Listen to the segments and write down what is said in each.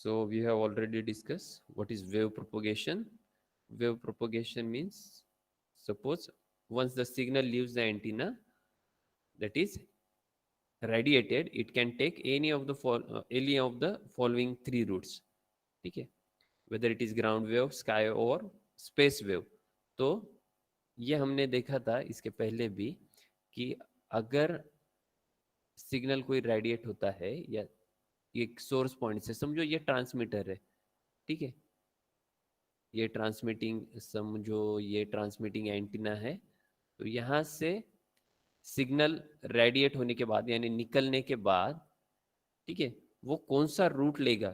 So we have already discussed what is wave propagation. Wave propagation means, suppose once the signal leaves the antenna, that is radiated, it can take any of the following three routes. ठीक है, whether it is ground wave, sky or space wave. तो ये हमने देखा था इसके पहले भी कि अगर सिग्नल कोई रेडिएट होता है या एक सोर्स पॉइंट से, समझो ये ट्रांसमीटर है, ठीक है, ये ट्रांसमिटिंग, समझो ये ट्रांसमिटिंग एंटीना है, तो यहाँ से सिग्नल रेडिएट होने के बाद यानी निकलने के बाद, ठीक है, वो कौन सा रूट लेगा,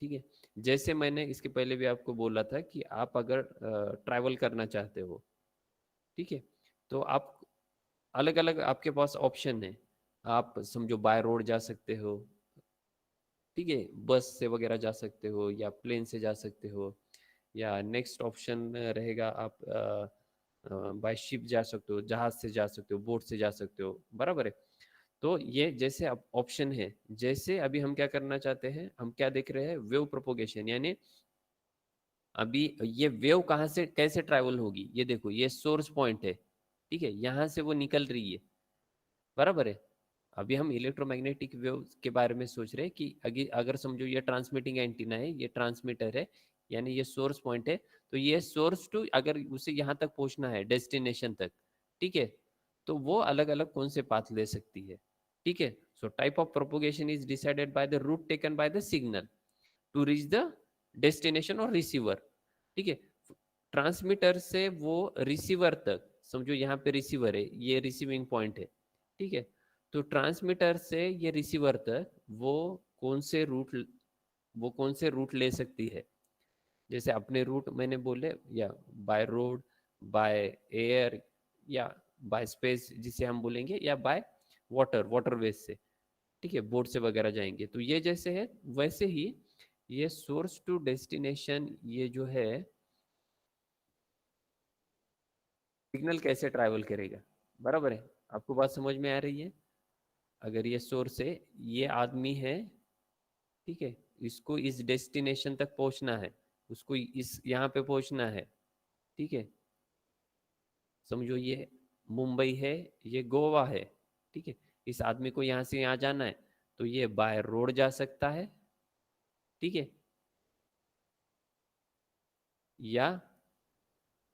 ठीक है। जैसे मैंने इसके पहले भी आपको बोला था कि आप अगर ट्रैवल करना चाहते हो, ठीक है, तो आप अलग अलग आपके पास ऑप्शन है। आप समझो बाय रोड जा सकते हो, ठीक है, बस से वगैरह जा सकते हो या प्लेन से जा सकते हो, या नेक्स्ट ऑप्शन रहेगा आप बाय शिप जा सकते हो, जहाज से जा सकते हो, बोट से जा सकते हो, बराबर है। तो ये जैसे अब ऑप्शन है, जैसे अभी हम क्या करना चाहते हैं, हम क्या देख रहे हैं, वेव प्रोपोगेशन, यानी अभी ये वेव कहाँ से कैसे ट्रैवल होगी, ये देखो ये सोर्स पॉइंट है, ठीक है, यहाँ से वो निकल रही है, बराबर है। अभी हम इलेक्ट्रोमैग्नेटिक वेव के बारे में सोच रहे हैं कि अगर समझो ये ट्रांसमिटिंग एंटीना है, ये ट्रांसमीटर है, यानी ये सोर्स पॉइंट है, तो ये सोर्स टू अगर उसे यहाँ तक पहुँचना है डेस्टिनेशन तक, ठीक है, तो वो अलग अलग कौन से पाथ ले सकती है, ठीक है। So type of propagation is decided by the route taken by the signal to reach the destination और रिसीवर, ठीक है। ट्रांसमीटर से वो रिसीवर तक, समझो यहाँ पे रिसीवर है, ये रिसीविंग पॉइंट है, ठीक है, तो ट्रांसमीटर से ये रिसीवर तक वो कौन से रूट वो कौन से रूट ले सकती है। जैसे अपने रूट मैंने बोले, या बाय रोड, बाय एयर, या बाय स्पेस जिसे हम बोलेंगे, या बाय वाटरवेज से, ठीक है, बोट से वगैरह जाएंगे, तो ये जैसे है वैसे ही ये सोर्स टू डेस्टिनेशन, ये जो है सिग्नल कैसे ट्रैवल करेगा, बराबर है। आपको बात समझ में आ रही है। अगर ये सोर्स है, ये आदमी है, ठीक है, इसको इस डेस्टिनेशन तक पहुंचना है, उसको इस यहाँ पे पहुंचना है, ठीक है, समझो ये मुंबई है, ये गोवा है, ठीक है, इस आदमी को यहाँ से यहाँ जाना है, तो ये बाय रोड जा सकता है, ठीक है, या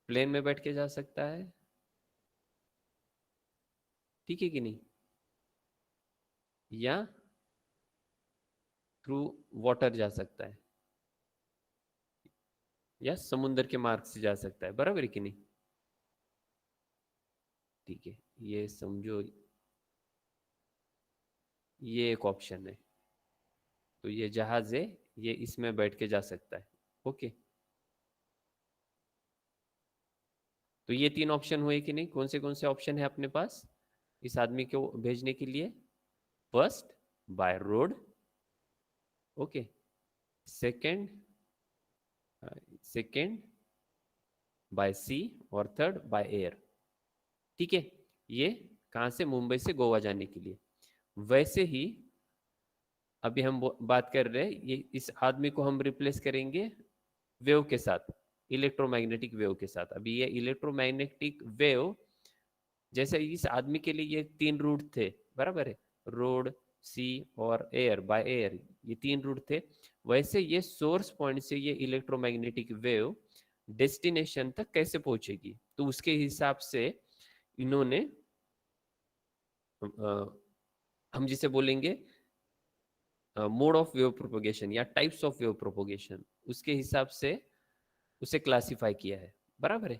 प्लेन में बैठ के जा सकता है, ठीक है कि नहीं, या थ्रू वाटर जा सकता है, या समुद्र के मार्ग से जा सकता है, बराबर है कि नहीं, ठीक है। ये समझो ये एक ऑप्शन है, तो ये जहाज है, ये इसमें बैठ के जा सकता है, ओके। तो ये तीन ऑप्शन हुए कि नहीं, कौन से ऑप्शन है अपने पास इस आदमी को भेजने के लिए। First by road, okay, second second by sea, और थर्ड बाय एयर, ठीक है। ये कहाँ से, मुंबई से गोवा जाने के लिए। वैसे ही अभी हम बात कर रहे हैं, ये इस आदमी को हम रिप्लेस करेंगे वेव के साथ, इलेक्ट्रोमैग्नेटिक वेव के साथ। अभी ये इलेक्ट्रोमैग्नेटिक वेव, जैसे इस आदमी के लिए ये तीन रूट थे, बराबर है, रोड, सी और एयर, बाय एयर, ये तीन रूट थे। वैसे ये सोर्स पॉइंट से ये इलेक्ट्रोमैग्नेटिक वेव डेस्टिनेशन तक कैसे पहुंचेगी, तो उसके हिसाब से इन्होंने हम जिसे बोलेंगे मोड ऑफ वेव प्रोपोगेशन या टाइप्स ऑफ वेव प्रोपोगेशन, उसके हिसाब से उसे क्लासिफाई किया है, बराबर है,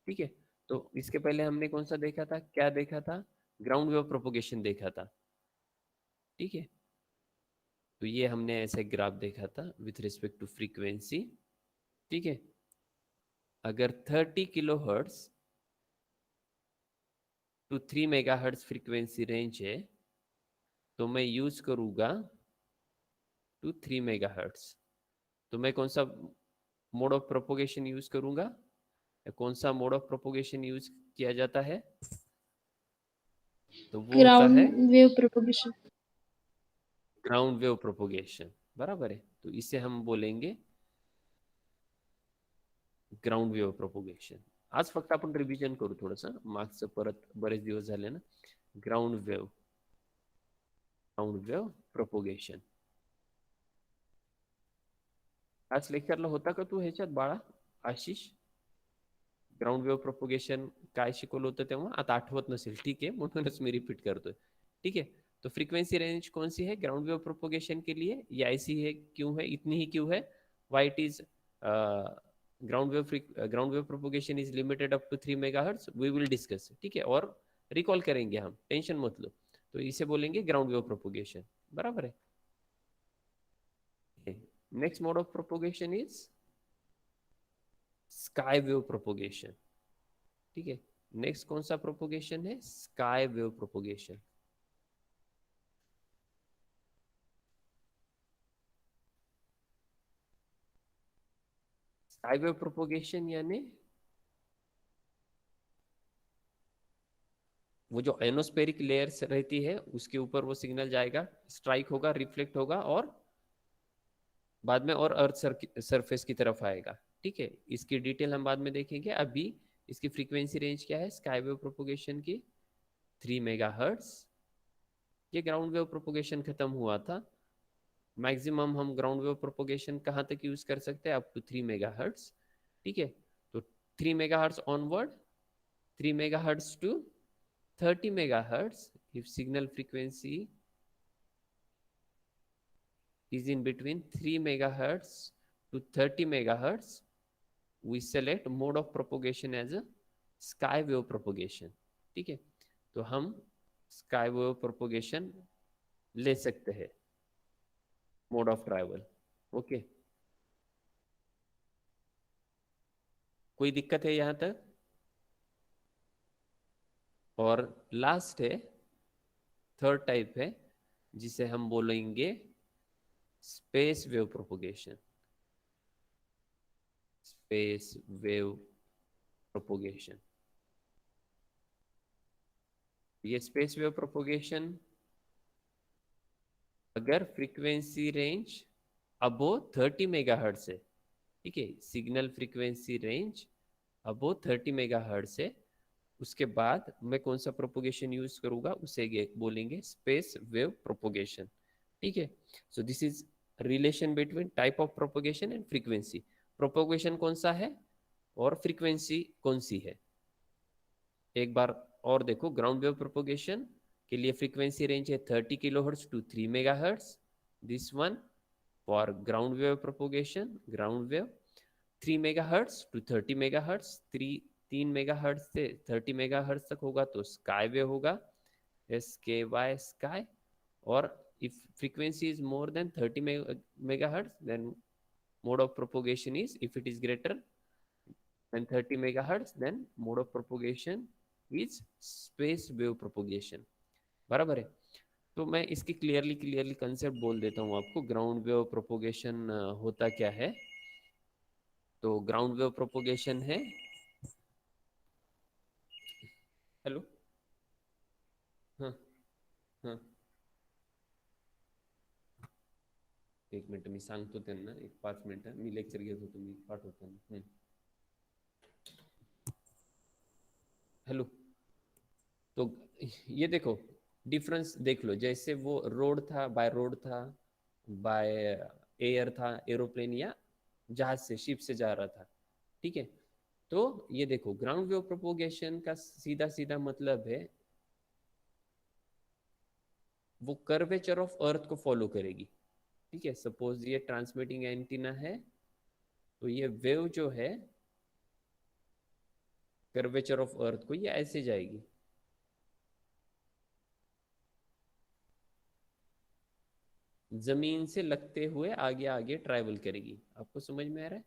ठीक है। तो इसके पहले हमने कौन सा देखा था, क्या देखा था, ग्राउंड वेव प्रोपोगेशन देखा था, ठीक है। तो ये हमने ऐसे ग्राफ देखा था विथ रिस्पेक्ट टू फ्रीक्वेंसी, ठीक है। अगर 30 kilo hertz to 3 mega hertz frequency range है, तो मैं यूज करूंगा टू 3 मेगा हर्ट्ज। तो मैं कौन सा मोड ऑफ प्रोपोगेशन यूज करूंगा, कौन सा मोड ऑफ प्रोपोगेशन यूज किया जाता है, तो वो होता है Ground wave propagation. Ground wave propagation, बराबर है, तो इसे हम बोलेंगे ग्राउंड वेव्ह प्रोपोगेशन. आज फक्त आपण रिव्हिजन करू थोडंसं, मागचं परत बरेच दिवस झाले ना. Ground wave propagation. आज लेक्चरला होता का तू ह्याच्यात बाळा आशिष? ग्राउंड वेव्ह प्रोपोगेशन काय शिकवलं होतं तेव्हा, आता आठवत नसेल, ठीक आहे, म्हणूनच मी रिपीट करतोय. ठीक है, तो फ्रीक्वेंसी रेंज कौन सी है ग्राउंड वेव प्रोपोगेशन के लिए? ये ऐसी है, क्यों है, इतनी ही क्यों है? Why it is ground wave propagation is limited up to 3 megahertz, we will discuss. ठीक है, और रिकॉल करेंगे हम, टेंशन मत लो. तो इसे बोलेंगे ग्राउंड वेव प्रोपोगेशन. बराबर है. Next mode of propagation is sky wave propagation. ठीक है, नेक्स्ट कौन सा प्रोपोगेशन है? Sky wave propagation. Sky wave propagation यानी वो जो एनोस्फेरिक लेयर्स रहती है उसके ऊपर वो सिग्नल जाएगा, स्ट्राइक होगा, रिफ्लेक्ट होगा और बाद में और अर्थ सरफेस की तरफ आएगा. ठीक है, इसकी डिटेल हम बाद में देखेंगे. अभी इसकी फ्रीक्वेंसी रेंज क्या है स्काई वेव प्रोपोगेशन की? 3 मेगाहर्ट्ज. ये ग्राउंड वेव प्रोपोगेशन खत्म हुआ था. मैक्सिमम हम ग्राउंड वेव प्रोपोगेशन कहाँ तक यूज कर सकते हैं? Up to 3 megahertz. ठीक है, तो 3 megahertz onward, 3 megahertz to 30 megahertz. If signal frequency is in between 3 megahertz to 30 megahertz, we select mode of propagation as a sky wave propagation. ठीक है, तो हम sky wave propagation ले सकते हैं मोड ऑफ ट्रैवल. ओके, कोई दिक्कत है यहां तक? और लास्ट है, थर्ड टाइप है, जिसे हम बोलेंगे space wave propagation. Space wave propagation. ये स्पेस वेव प्रोपोगेशन अगर फ्रीक्वेंसी रेंज अबो 30 मेगाहर्ट्ज है. ठीक है, सिग्नल फ्रीक्वेंसी रेंज अबो 30 मेगाहर्ट्ज है, उसके बाद मैं कौन सा प्रोपोगेशन यूज करूंगा उसे बोलेंगे स्पेस वेव प्रोपोगेशन. ठीक है, so this is relation between type of propagation and frequency. Propagation कौन सा है और फ्रीक्वेंसी कौन सी है, एक बार और देखो. ग्राउंड वेव प्रोपोगेशन के लिए फ्रीक्वेंसी रेंज है 30 kilohertz to 3 megahertz. This one for ground wave propagation, ground wave 3 megahertz to 30 megahertz. 3 megahertz से 30 मेगाहर्ट्ज तक होगा तो स्काई वेव होगा, SKY स्काई. और if frequency is more than 30 megahertz, then mode of propagation is, if it is greater than 30 megahertz, then mode of propagation is space wave propagation. बराबर है, तो मैं इसकी क्लियरली कंसेप्ट बोल देता हूँ आपको. ग्राउंड वेव प्रोपोगेशन होता क्या है? तो ग्राउंड वेव प्रोपोगेशन है, हेलो, हाँ हाँ, एक मिनिट मी सांगतो त्यांना, एक 5 मिनिटं मी लेक्चर घेत होतो, मी पाठवतो. हेलो, तो ये देखो डिफरेंस देख लो, जैसे वो रोड था, बाय रोड था, बाय एयर था, एरोप्लेन या जहाज से, शिप से जा रहा था. ठीक है, तो ये देखो ग्राउंड वेव प्रोपोगेशन का सीधा सीधा मतलब है वो कर्वेचर ऑफ अर्थ को फॉलो करेगी. ठीक है, सपोज ये ट्रांसमिटिंग एंटीना है, तो ये वेव जो है कर्वेचर ऑफ अर्थ को ये ऐसे जाएगी. जमीन से लगते हुए आगे आगे ट्रैवल करेगी. आपको समझ में आ रहा है?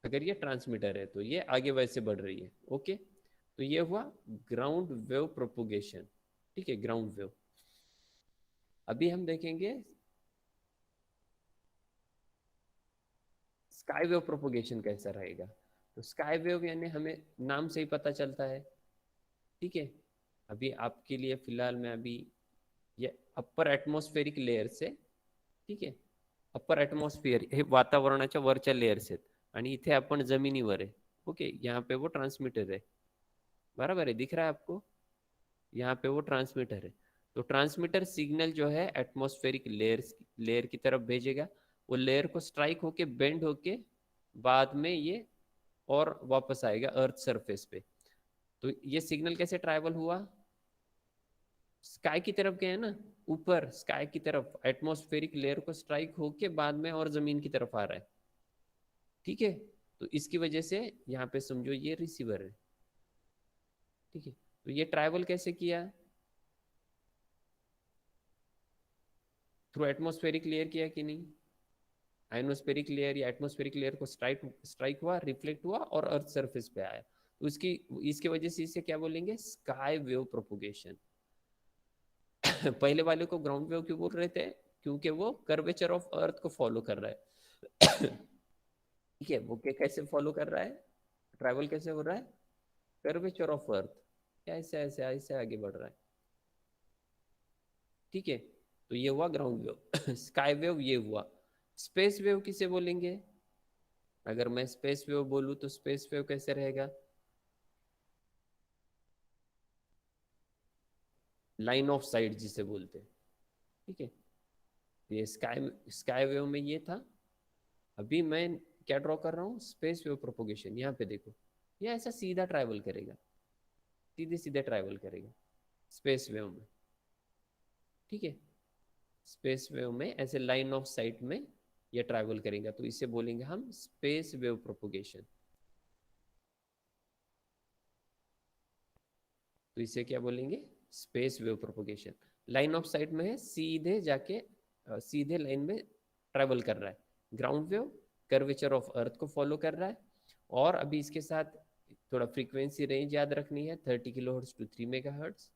अगर ये ट्रांसमीटर है तो ये आगे वैसे बढ़ रही है. ओके, तो ये हुआ ग्राउंड वेव प्रोपोगेशन. ठीक है, ग्राउंड वेव. अभी हम देखेंगे स्काई वेव प्रोपोगेशन कैसा रहेगा. तो स्काई वेव यानी हमें नाम से ही पता चलता है. ठीक है, अभी आपके लिए फिलहाल मैं अभी ये अप्पर ॲटमॉस्फेरिक लेयर्स आहे. ठीक आहे. अप्पर ॲटमॉस्फिअर हे वातावरणाच्या वरच्या लेयर्स आहेत आणि इथे आपण जमिनीवर आहे. ओके, यहाँ पे वो ट्रांसमीटर है. बराबर है, दिख रहा है आपको? यहाँ पे वो ट्रांसमीटर है. तो ट्रांसमीटर सिग्नल जो है एटमॉस्फेरिक लेयर की तरफ भेजेगा. वो लेयर को स्ट्राइक होके बेंड होके बाद में ये और वापस आएगा अर्थ सरफेस पे. तो ये सिग्नल कैसे ट्रैवल हुआ? स्काई की तरफ गए ना, ऊपर स्काई की तरफ एटमॉस्फेरिक लेयर को स्ट्राइक होके बाद में और जमीन की तरफ आ रहा है. ठीक है, तो इसकी वजह से यहाँ पे समझो ये रिसीवर है. ठीक है, तो ये ट्रैवल कैसे किया? थ्रू एटमॉस्फेरिक लेयर किया कि नहीं? आयनोस्फेरिक लेयर या एटमॉस्फेरिक लेयर को स्ट्राइक हुआ, रिफ्लेक्ट हुआ और अर्थ सरफेस पे आया. तो इसकी वजह से इसे क्या बोलेंगे? Sky wave propagation. पहले वाले को ग्राउंड वेव क्यों बोल रहे थे? क्योंकि वो कर्वेचर ऑफ अर्थ को फॉलो कर रहा है. ठीक है, वो कैसे फॉलो कर रहा है? ट्रैवल कैसे हो रहा है? कर्वेचर ऑफ अर्थ ऐसे ऐसे ऐसे आगे बढ़ रहा है. ठीक है, तो ये हुआ ग्राउंड वेव. स्काई वेव ये हुआ. स्पेस वेव किसे बोलेंगे? अगर मैं स्पेस वेव बोलूं तो स्पेस वेव कैसे रहेगा? लाइन ऑफ साइट जिसे बोलते हैं. ठीक है, ये स्काई स्काई वेव में ये था. अभी मैं क्या ड्रॉ कर रहा हूँ? Space wave propagation. यहाँ पे देखो, ये ऐसा सीधा ट्रैवल करेगा, सीधे सीधे ट्रैवल करेगा स्पेस वेव में. ठीक है, स्पेस वेव में ऐसे लाइन ऑफ साइट में ये ट्रैवल करेगा, तो इसे बोलेंगे हम स्पेस वेव प्रोपोगेशन. तो इसे क्या बोलेंगे? Space wave propagation. Line of site में है, सीधे जाके सीधे लाइन में ट्रैवल कर रहा है. Ground wave curvature of earth को फॉलो कर रहा है. और अभी इसके साथ थोड़ा फ्रीक्वेंसी रेंज याद रखनी है, 30 kilo hertz to 3 mega hertz.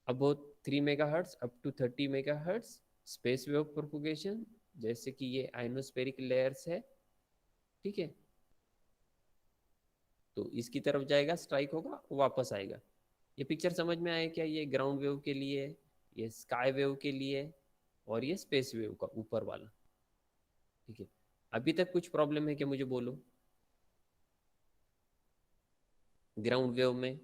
About 3 mega hertz up to 30 mega hertz space wave propagation. जैसे कि ये आयनोस्फेरिक लेयर्स है. ठीक है, तो इसकी तरफ जाएगा, स्ट्राइक होगा, वापस आएगा. ये पिक्चर समझ में आया क्या? ये ग्राउंड वेव के लिए, ये स्काई वेव के लिए, और ये स्पेस वेव का ऊपर वाला. ठीक है, अभी तक कुछ प्रॉब्लम है क्या? मुझे बोलो. ग्राउंड वेव में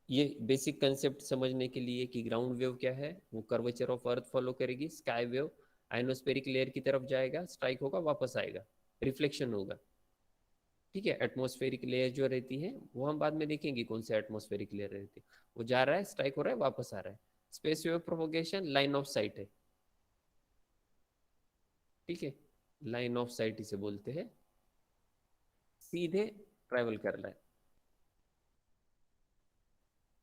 ये बेसिक कंसेप्ट समझने के लिए कि ग्राउंड वेव क्या है, वो कर्वेचर ऑफ अर्थ फॉलो करेगी. स्काई वेव आयनोस्फेरिक लेयर की तरफ जाएगा, स्ट्राइक होगा, वापस आएगा, रिफ्लेक्शन होगा. ठीक है, एटमॉस्फेरिक लेयर जो रहती है वो हम बाद में देखेंगे कौन से एटमॉस्फेरिक लेयर रहती है. वो जा रहा है, स्ट्राइक हो रहा है, वापस आ रहा है. Space wave propagation line of site है. ठीक है, लाइन ऑफ साइट इसे बोलते हैं. सीधे ट्रैवल कर रहा है.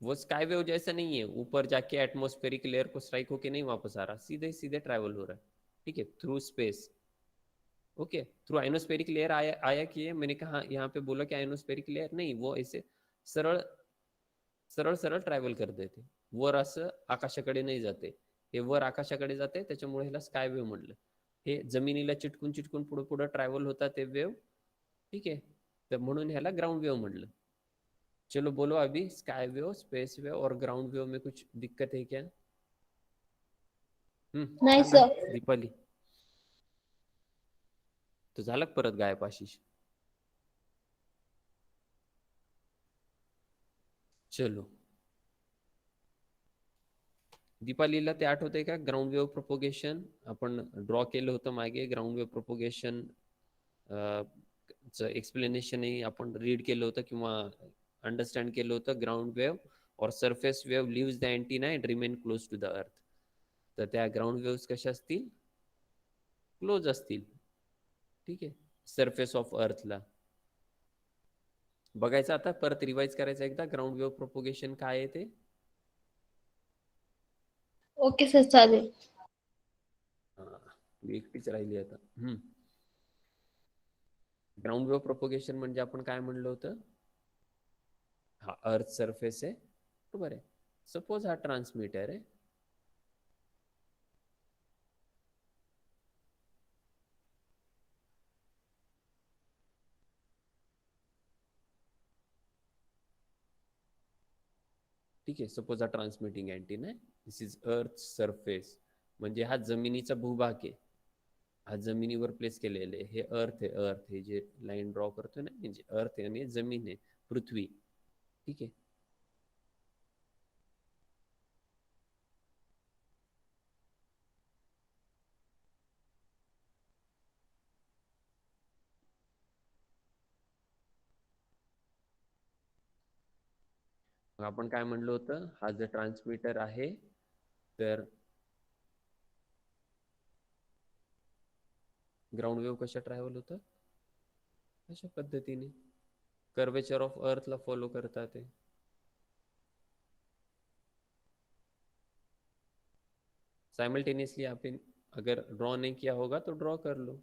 वो स्काई वेव जैसा नहीं है, ऊपर जाके एटमॉस्फेरिक लेयर को स्ट्राइक होके नहीं वापस आ रहा, सीधे सीधे ट्रैवल हो रहा है. ठीक है, through space. Okay, through ionospheric layer आया आया कि मैंने कहा यहाँ पे बोला कि आयनोस्फेरिक लेयर नहीं, वो ऐसे सरळ सरळ सरळ ट्रॅव्हल करते ते. वर असं आकाशाकडे नाही जाते. हे वर आकाशाकडे जाते, त्याच्यामुळे ह्याला स्काय वेव्ह म्हटलं. हे जमिनीला चिटकून चिटकून पुढे पुढे ट्रॅव्हल होता ते वेव्ह. ठीक है, तर म्हणून ह्याला ग्राउंड वेव म्हटलं. चलो बोलो अभी, स्काई वेव, स्पेस वेव और ग्राउंड वेव में कुछ दिक्कत है क्या? नाही सांगा सर. दीपाली. तो झालं का परत गायब आशिष? चलो, दीपालीला ते आठवतंय का? ग्राउंड वेव्ह प्रोपोगेशन आपण ड्रॉ केलं होतं मागे. ग्राउंड वेव्ह प्रोपोगेशन एक्सप्लेनेशनही आपण रीड केलं होतं किंवा अंडरस्टँड केलं होतं. ग्राउंड वेव्ह और surface wave leaves the antenna and remain close to the earth. तर त्या ग्राउंड वेव्स कशा असतील? क्लोज असतील. ठीक आहे, सरफेस ऑफ अर्थला. बघायचं आता, परत रिवाइज करायचं एकदा ग्राउंड वेव्ह प्रोपोगेशन काय आहे ते. ओके सर, चालेल. एकटीच राहिली आता. ग्राउंड वेव्ह प्रोपोगेशन म्हणजे आपण काय म्हणलं होतं? हा अर्थ सरफेस आहे, बरोबर आहे. सपोज हा ट्रान्समीटर आहे. ठीक ठीक आहे. सपोज हा ट्रान्समिटिंग अँटीना आहे. दिस इज अर्थ सरफेस, म्हणजे हा जमिनीचा भूभाग आहे. हा जमिनीवर प्लेस केलेले आहे. हे अर्थ आहे. अर्थ हे जे लाईन ड्रॉ करतो ना, म्हणजे अर्थ आहे आणि जमीन आहे, पृथ्वी. ठीक आहे. मग आपण काय म्हणलं होतं, हा जर ट्रान्समीटर आहे तर ग्राउंड वेव्ह कशा ट्रॅव्हल होतं, अशा पद्धतीने कर्वेचर ऑफ अर्थला फॉलो करतात ते. साइमल्टेनियसली आपने अगर ड्रॉ नहीं किया होगा तो ड्रॉ कर लो.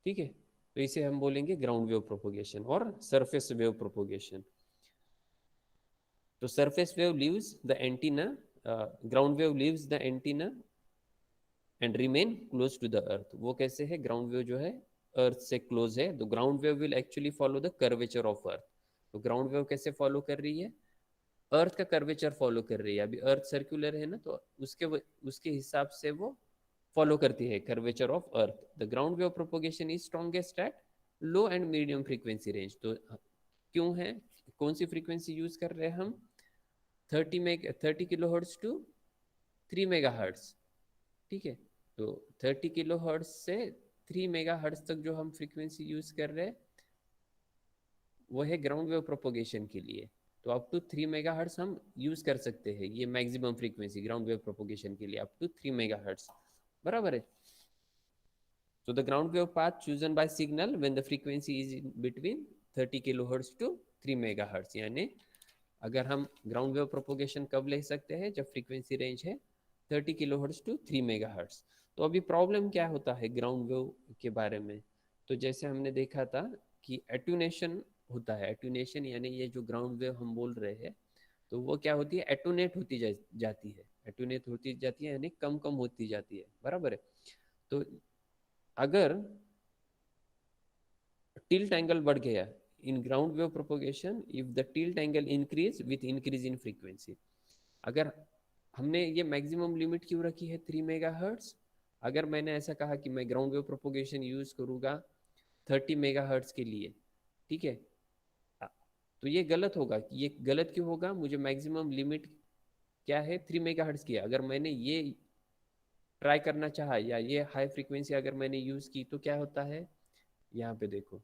ठीक है, तो इसे हम बोलेंगे ग्राउंड वेव प्रोपोगेशन और सरफेस वेव प्रोपोगेशन. तो surface wave leaves the antenna, ground wave leaves the antenna and remain close to the earth. वो कैसे है, ग्राउंड वेव जो है अर्थ से क्लोज है, तो ground wave will actually follow the curvature of earth. तो ग्राउंड वेव कैसे फॉलो कर रही है, अर्थ का कर्वेचर फॉलो कर रही है. अभी अर्थ सर्कुलर है ना, तो उसके हिसाब से वो फॉलो करती है curvature of earth. The ground wave propagation is strongest at low and medium frequency range. तो क्यों है, कौन सी फ्रीक्वेंसी यूज कर रहे हैं हम, 30 kilo hertz to 3 mega hertz. ठीक है, तो 30 किलो हर्ट्ज से 3 मेगा हर्ट्ज तक जो हम फ्रीक्वेंसी यूज कर रहे हैं वो है ग्राउंड वेव प्रोपोगेशन के लिए. तो अप टू 3 मेगा हर्ट्ज हम यूज कर सकते हैं, ये maximum frequency ground wave propagation के लिए अप टू 3 मेगा हर्ट्ज. बराबर है. So the ground wave path chosen by signal when the frequency is in between 30 kilohertz to 3 megahertz. यानी अगर हम ग्राउंड वेव प्रोपोगेशन कब ले सकते हैं, जब फ्रीक्वेंसी रेंज है 30 किलोहर्ट्ज टू 3 मेगाहर्ट्ज. तो अभी प्रॉब्लम क्या होता है ग्राउंड वेव के बारे में, तो जैसे हमने देखा था कि एटूनेशन होता है. एटूनेशन यानी ये जो ग्राउंड वेव हम बोल रहे हैं, तो वो क्या होती है, एटूनेट होती जाती है. एटूनेट होती जाती है यानी कम कम होती जाती है. बराबर है. तो अगर टिल्ट एंगल बढ़ गया in ground wave propagation, if the tilt angle increase with increase in frequency. अगर हमने ये मैक्सिमम लिमिट क्यों रखी है 3 मेगाहर्ट्ज, अगर मैंने ऐसा कहा कि मैं ग्राउंड वेव प्रोपोगेशन यूज करूंगा 30 मेगाहर्ट्ज के लिए, ठीक है, तो ये गलत होगा. ये गलत क्यों होगा, मुझे मैक्सिमम लिमिट क्या है 3 मेगाहर्ट्ज की. अगर मैंने ये ट्राई करना चाहा या ये हाई फ्रीक्वेंसी अगर मैंने यूज की तो क्या होता है, यहाँ पे देखो,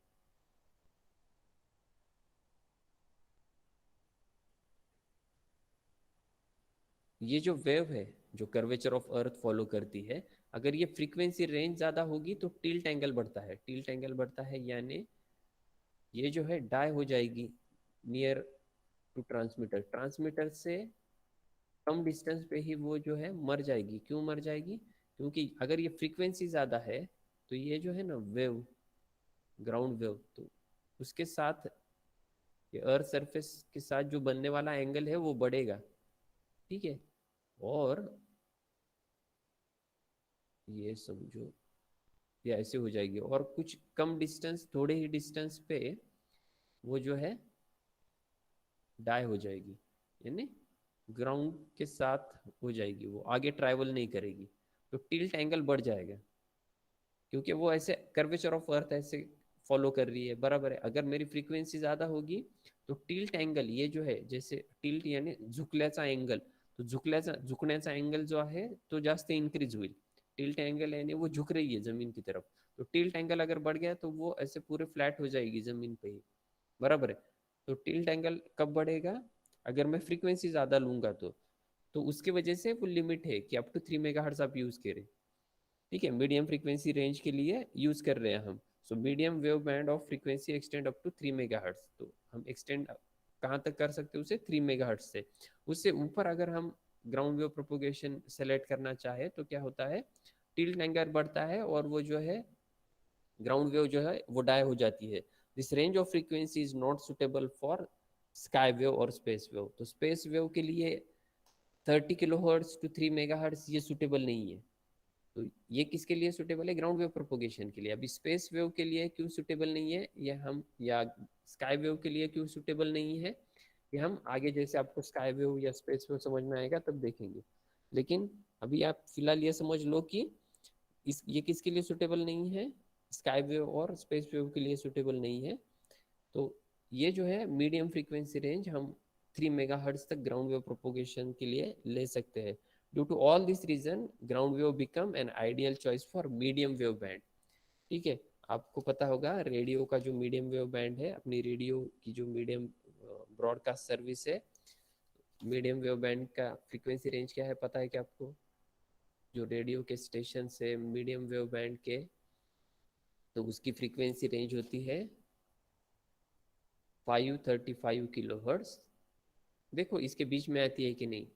ये जो वेव है जो कर्वेचर ऑफ अर्थ फॉलो करती है, अगर ये फ्रीक्वेंसी रेंज ज्यादा होगी तो टिल्ट एंगल बढ़ता है. टिल्ट एंगल बढ़ता है यानी ये जो है डाई हो जाएगी नियर टू ट्रांसमीटर. ट्रांसमीटर से कम डिस्टेंस पे ही वो जो है मर जाएगी. क्यों मर जाएगी, क्योंकि अगर ये फ्रीक्वेंसी ज्यादा है तो ये जो है ना वेव, ग्राउंड वेव, तो उसके साथ ये अर्थ सरफेस के साथ जो बनने वाला एंगल है वो बढ़ेगा. ठीक है, और ये समझो ये ऐसे हो जाएगी, और कुछ कम डिस्टेंस, थोड़े ही डिस्टेंस पे वो जो है डाई हो जाएगी, यानी ग्राउंड के साथ हो जाएगी, वो आगे ट्रैवल नहीं करेगी. तो टिल्ट एंगल बढ़ जाएगा क्योंकि वो ऐसे कर्वेचर ऑफ अर्थ ऐसे फॉलो कर रही है. बराबर है. अगर मेरी फ्रीक्वेंसी ज्यादा होगी तो टिल्ट एंगल, ये जो है जैसे टिल्ट यानी झुकल्याचा एंगल, तो झुकण्याचा एंगल जो आहे तो जास्त इन्क्रीज होईल. टिल्ट एंगल यानी वो झुक रही है जमीन की तरफ, तो टिल्ट एंगल अगर बढ़ गया तो वो ऐसे पूरे फ्लैट हो जाएगी जमीन पे ही. बराबर है. तो टिल्ट एंगल कब बढ़ेगा, अगर मैं फ्रीक्वेंसी ज्यादा लूंगा तो उसकी वजह से वो लिमिट है कि अप टू 3 मेगाहर्ट्ज आप यूज करें. ठीक है, मीडियम फ्रीक्वेंसी रेंज के लिए यूज कर रहे हैं हम. So medium wave band of frequency extend up to 3 megahertz. तो हम एक्सटेंड कहाँ तक कर सकते हैं उसे, 3 मेगाहर्ट्ज से. उससे ऊपर अगर हम ग्राउंड वेव प्रोपोगेशन सेलेक्ट करना चाहे तो क्या होता है, टिल्ट एंगल बढ़ता है और वो जो है ग्राउंड वेव जो है वो डाई हो जाती है. This range of frequency is not suitable for sky wave और स्पेस वेव. तो स्पेस वेव के लिए 30 kilo hertz to 3 mega hertz ये सुटेबल नहीं है. तो ये किसके लिए सुटेबल है? ग्राउंड वेव प्रोपोगेशन के लिए। अभी स्पेस वेव के लिए क्यों सुटेबल नहीं है, या स्काई वेव के लिए क्यों सुटेबल नहीं है, ये हम आगे जैसे आपको स्काई वेव या स्पेस वेव समझ में आएगा तब देखेंगे। लेकिन अभी आप फिलहाल ये समझ लो कि ये किसके लिए सुटेबल नहीं है, स्काई वेव और स्पेस वेव के लिए सुटेबल नहीं है। तो ये जो है मीडियम फ्रीक्वेंसी रेंज हम 3 मेगाहर्ट्ज तक ग्राउंड वेव प्रोपोगेशन के लिए ले सकते हैं। Due to all this reason ground wave become an ideal choice for medium wave band. ठीक है, आपको पता होगा रेडियो का जो मीडियम वेव बैंड है, अपनी रेडियो की जो मीडियम ब्रॉडकास्ट सर्विस है, मीडियम वेव बैंड का फ्रीक्वेंसी रेंज क्या है पता है क्या आपको? जो रेडियो के स्टेशन से मीडियम वेव बैंड के, तो उसकी फ्रीक्वेंसी रेंज होती है 535 किलोहर्ट्ज। देखो इसके बीच में आती है कि नहीं,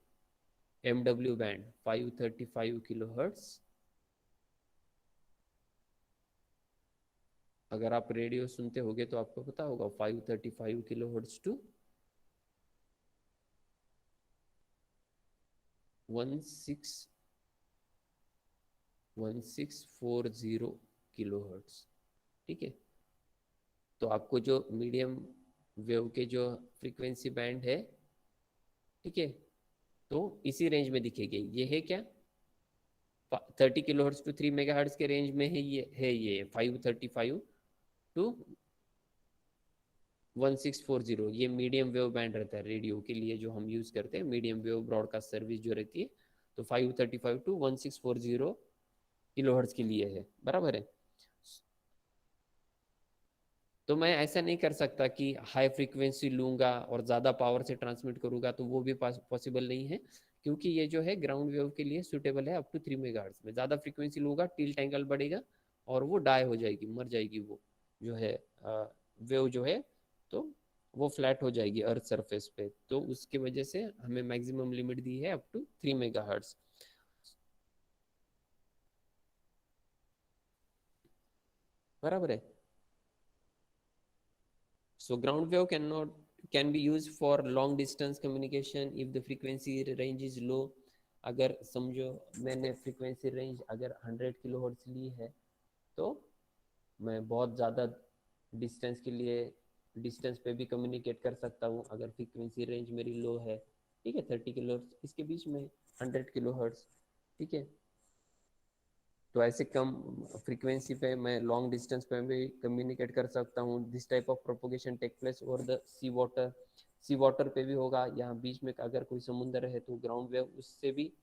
MW बैंड 535 किलोहर्ट्ज। अगर आप रेडियो सुनते होगे तो आपको पता होगा 535 किलोहर्ट्ज टू 1640 किलोहर्ट्ज। ठीक है, तो आपको जो मीडियम वेव के जो फ्रीक्वेंसी बैंड है, ठीक है, तो इसी रेंज में दिखेगी। ये है क्या, 30 किलोहर्ट्ज टू 3 मेगाहर्ट्ज के रेंज में है, ये 535 टू 1640। ये मीडियम वेव बैंड रहता है रेडियो के लिए जो हम यूज करते हैं, मीडियम वेव ब्रॉडकास्ट सर्विस जो रहती है, तो 535 टू 1640 किलोहर्ट्ज के लिए है, बराबर है। तो मैं ऐसा नहीं कर सकता कि हाई फ्रीक्वेंसी लूंगा और ज़्यादा पावर से ट्रांसमिट करूंगा, तो वो भी पॉसिबल नहीं है, क्योंकि ये जो है ग्राउंड वेव के लिए सुटेबल है अप टू 3 मेगाहर्ट्ज में। ज़्यादा फ्रीक्वेंसी लूंगा टिल्ट एंगल बढ़ेगा और वो डाई हो जाएगी, मर जाएगी वो जो है वेव जो है, तो वो फ्लैट हो जाएगी अर्थ सरफेस पे। तो उसकी वजह से हमें मैक्सिमम लिमिट दी है अप टू 3 मेगाहर्ट्ज, बराबर है। So ground wave can be used for long distance communication if the frequency range is low. अगर समझो मैंने फ्रीक्वेंसी रेंज अगर 100 किलोहर्ट्ज ली है, तो मैं बहुत ज़्यादा डिस्टेंस के लिए डिस्टेंस पे भी कम्युनिकेट कर सकता हूँ अगर फ्रीक्वेंसी रेंज मेरी लो है। ठीक है, 30 किलोहर्ट्ज, इसके बीच में 100 किलोहर्ट्ज। ठीक है, तो ऐसे कम फ्रीक्वेंसी पे मैं लॉन्ग डिस्टेंस पे भी कम्युनिकेट कर सकता हूँ। This type of propagation take place over the sea water. Sea water पे भी होगा, यहाँ बीच में अगर कोई समुद्र है तो ग्राउंड वेव उससे भी,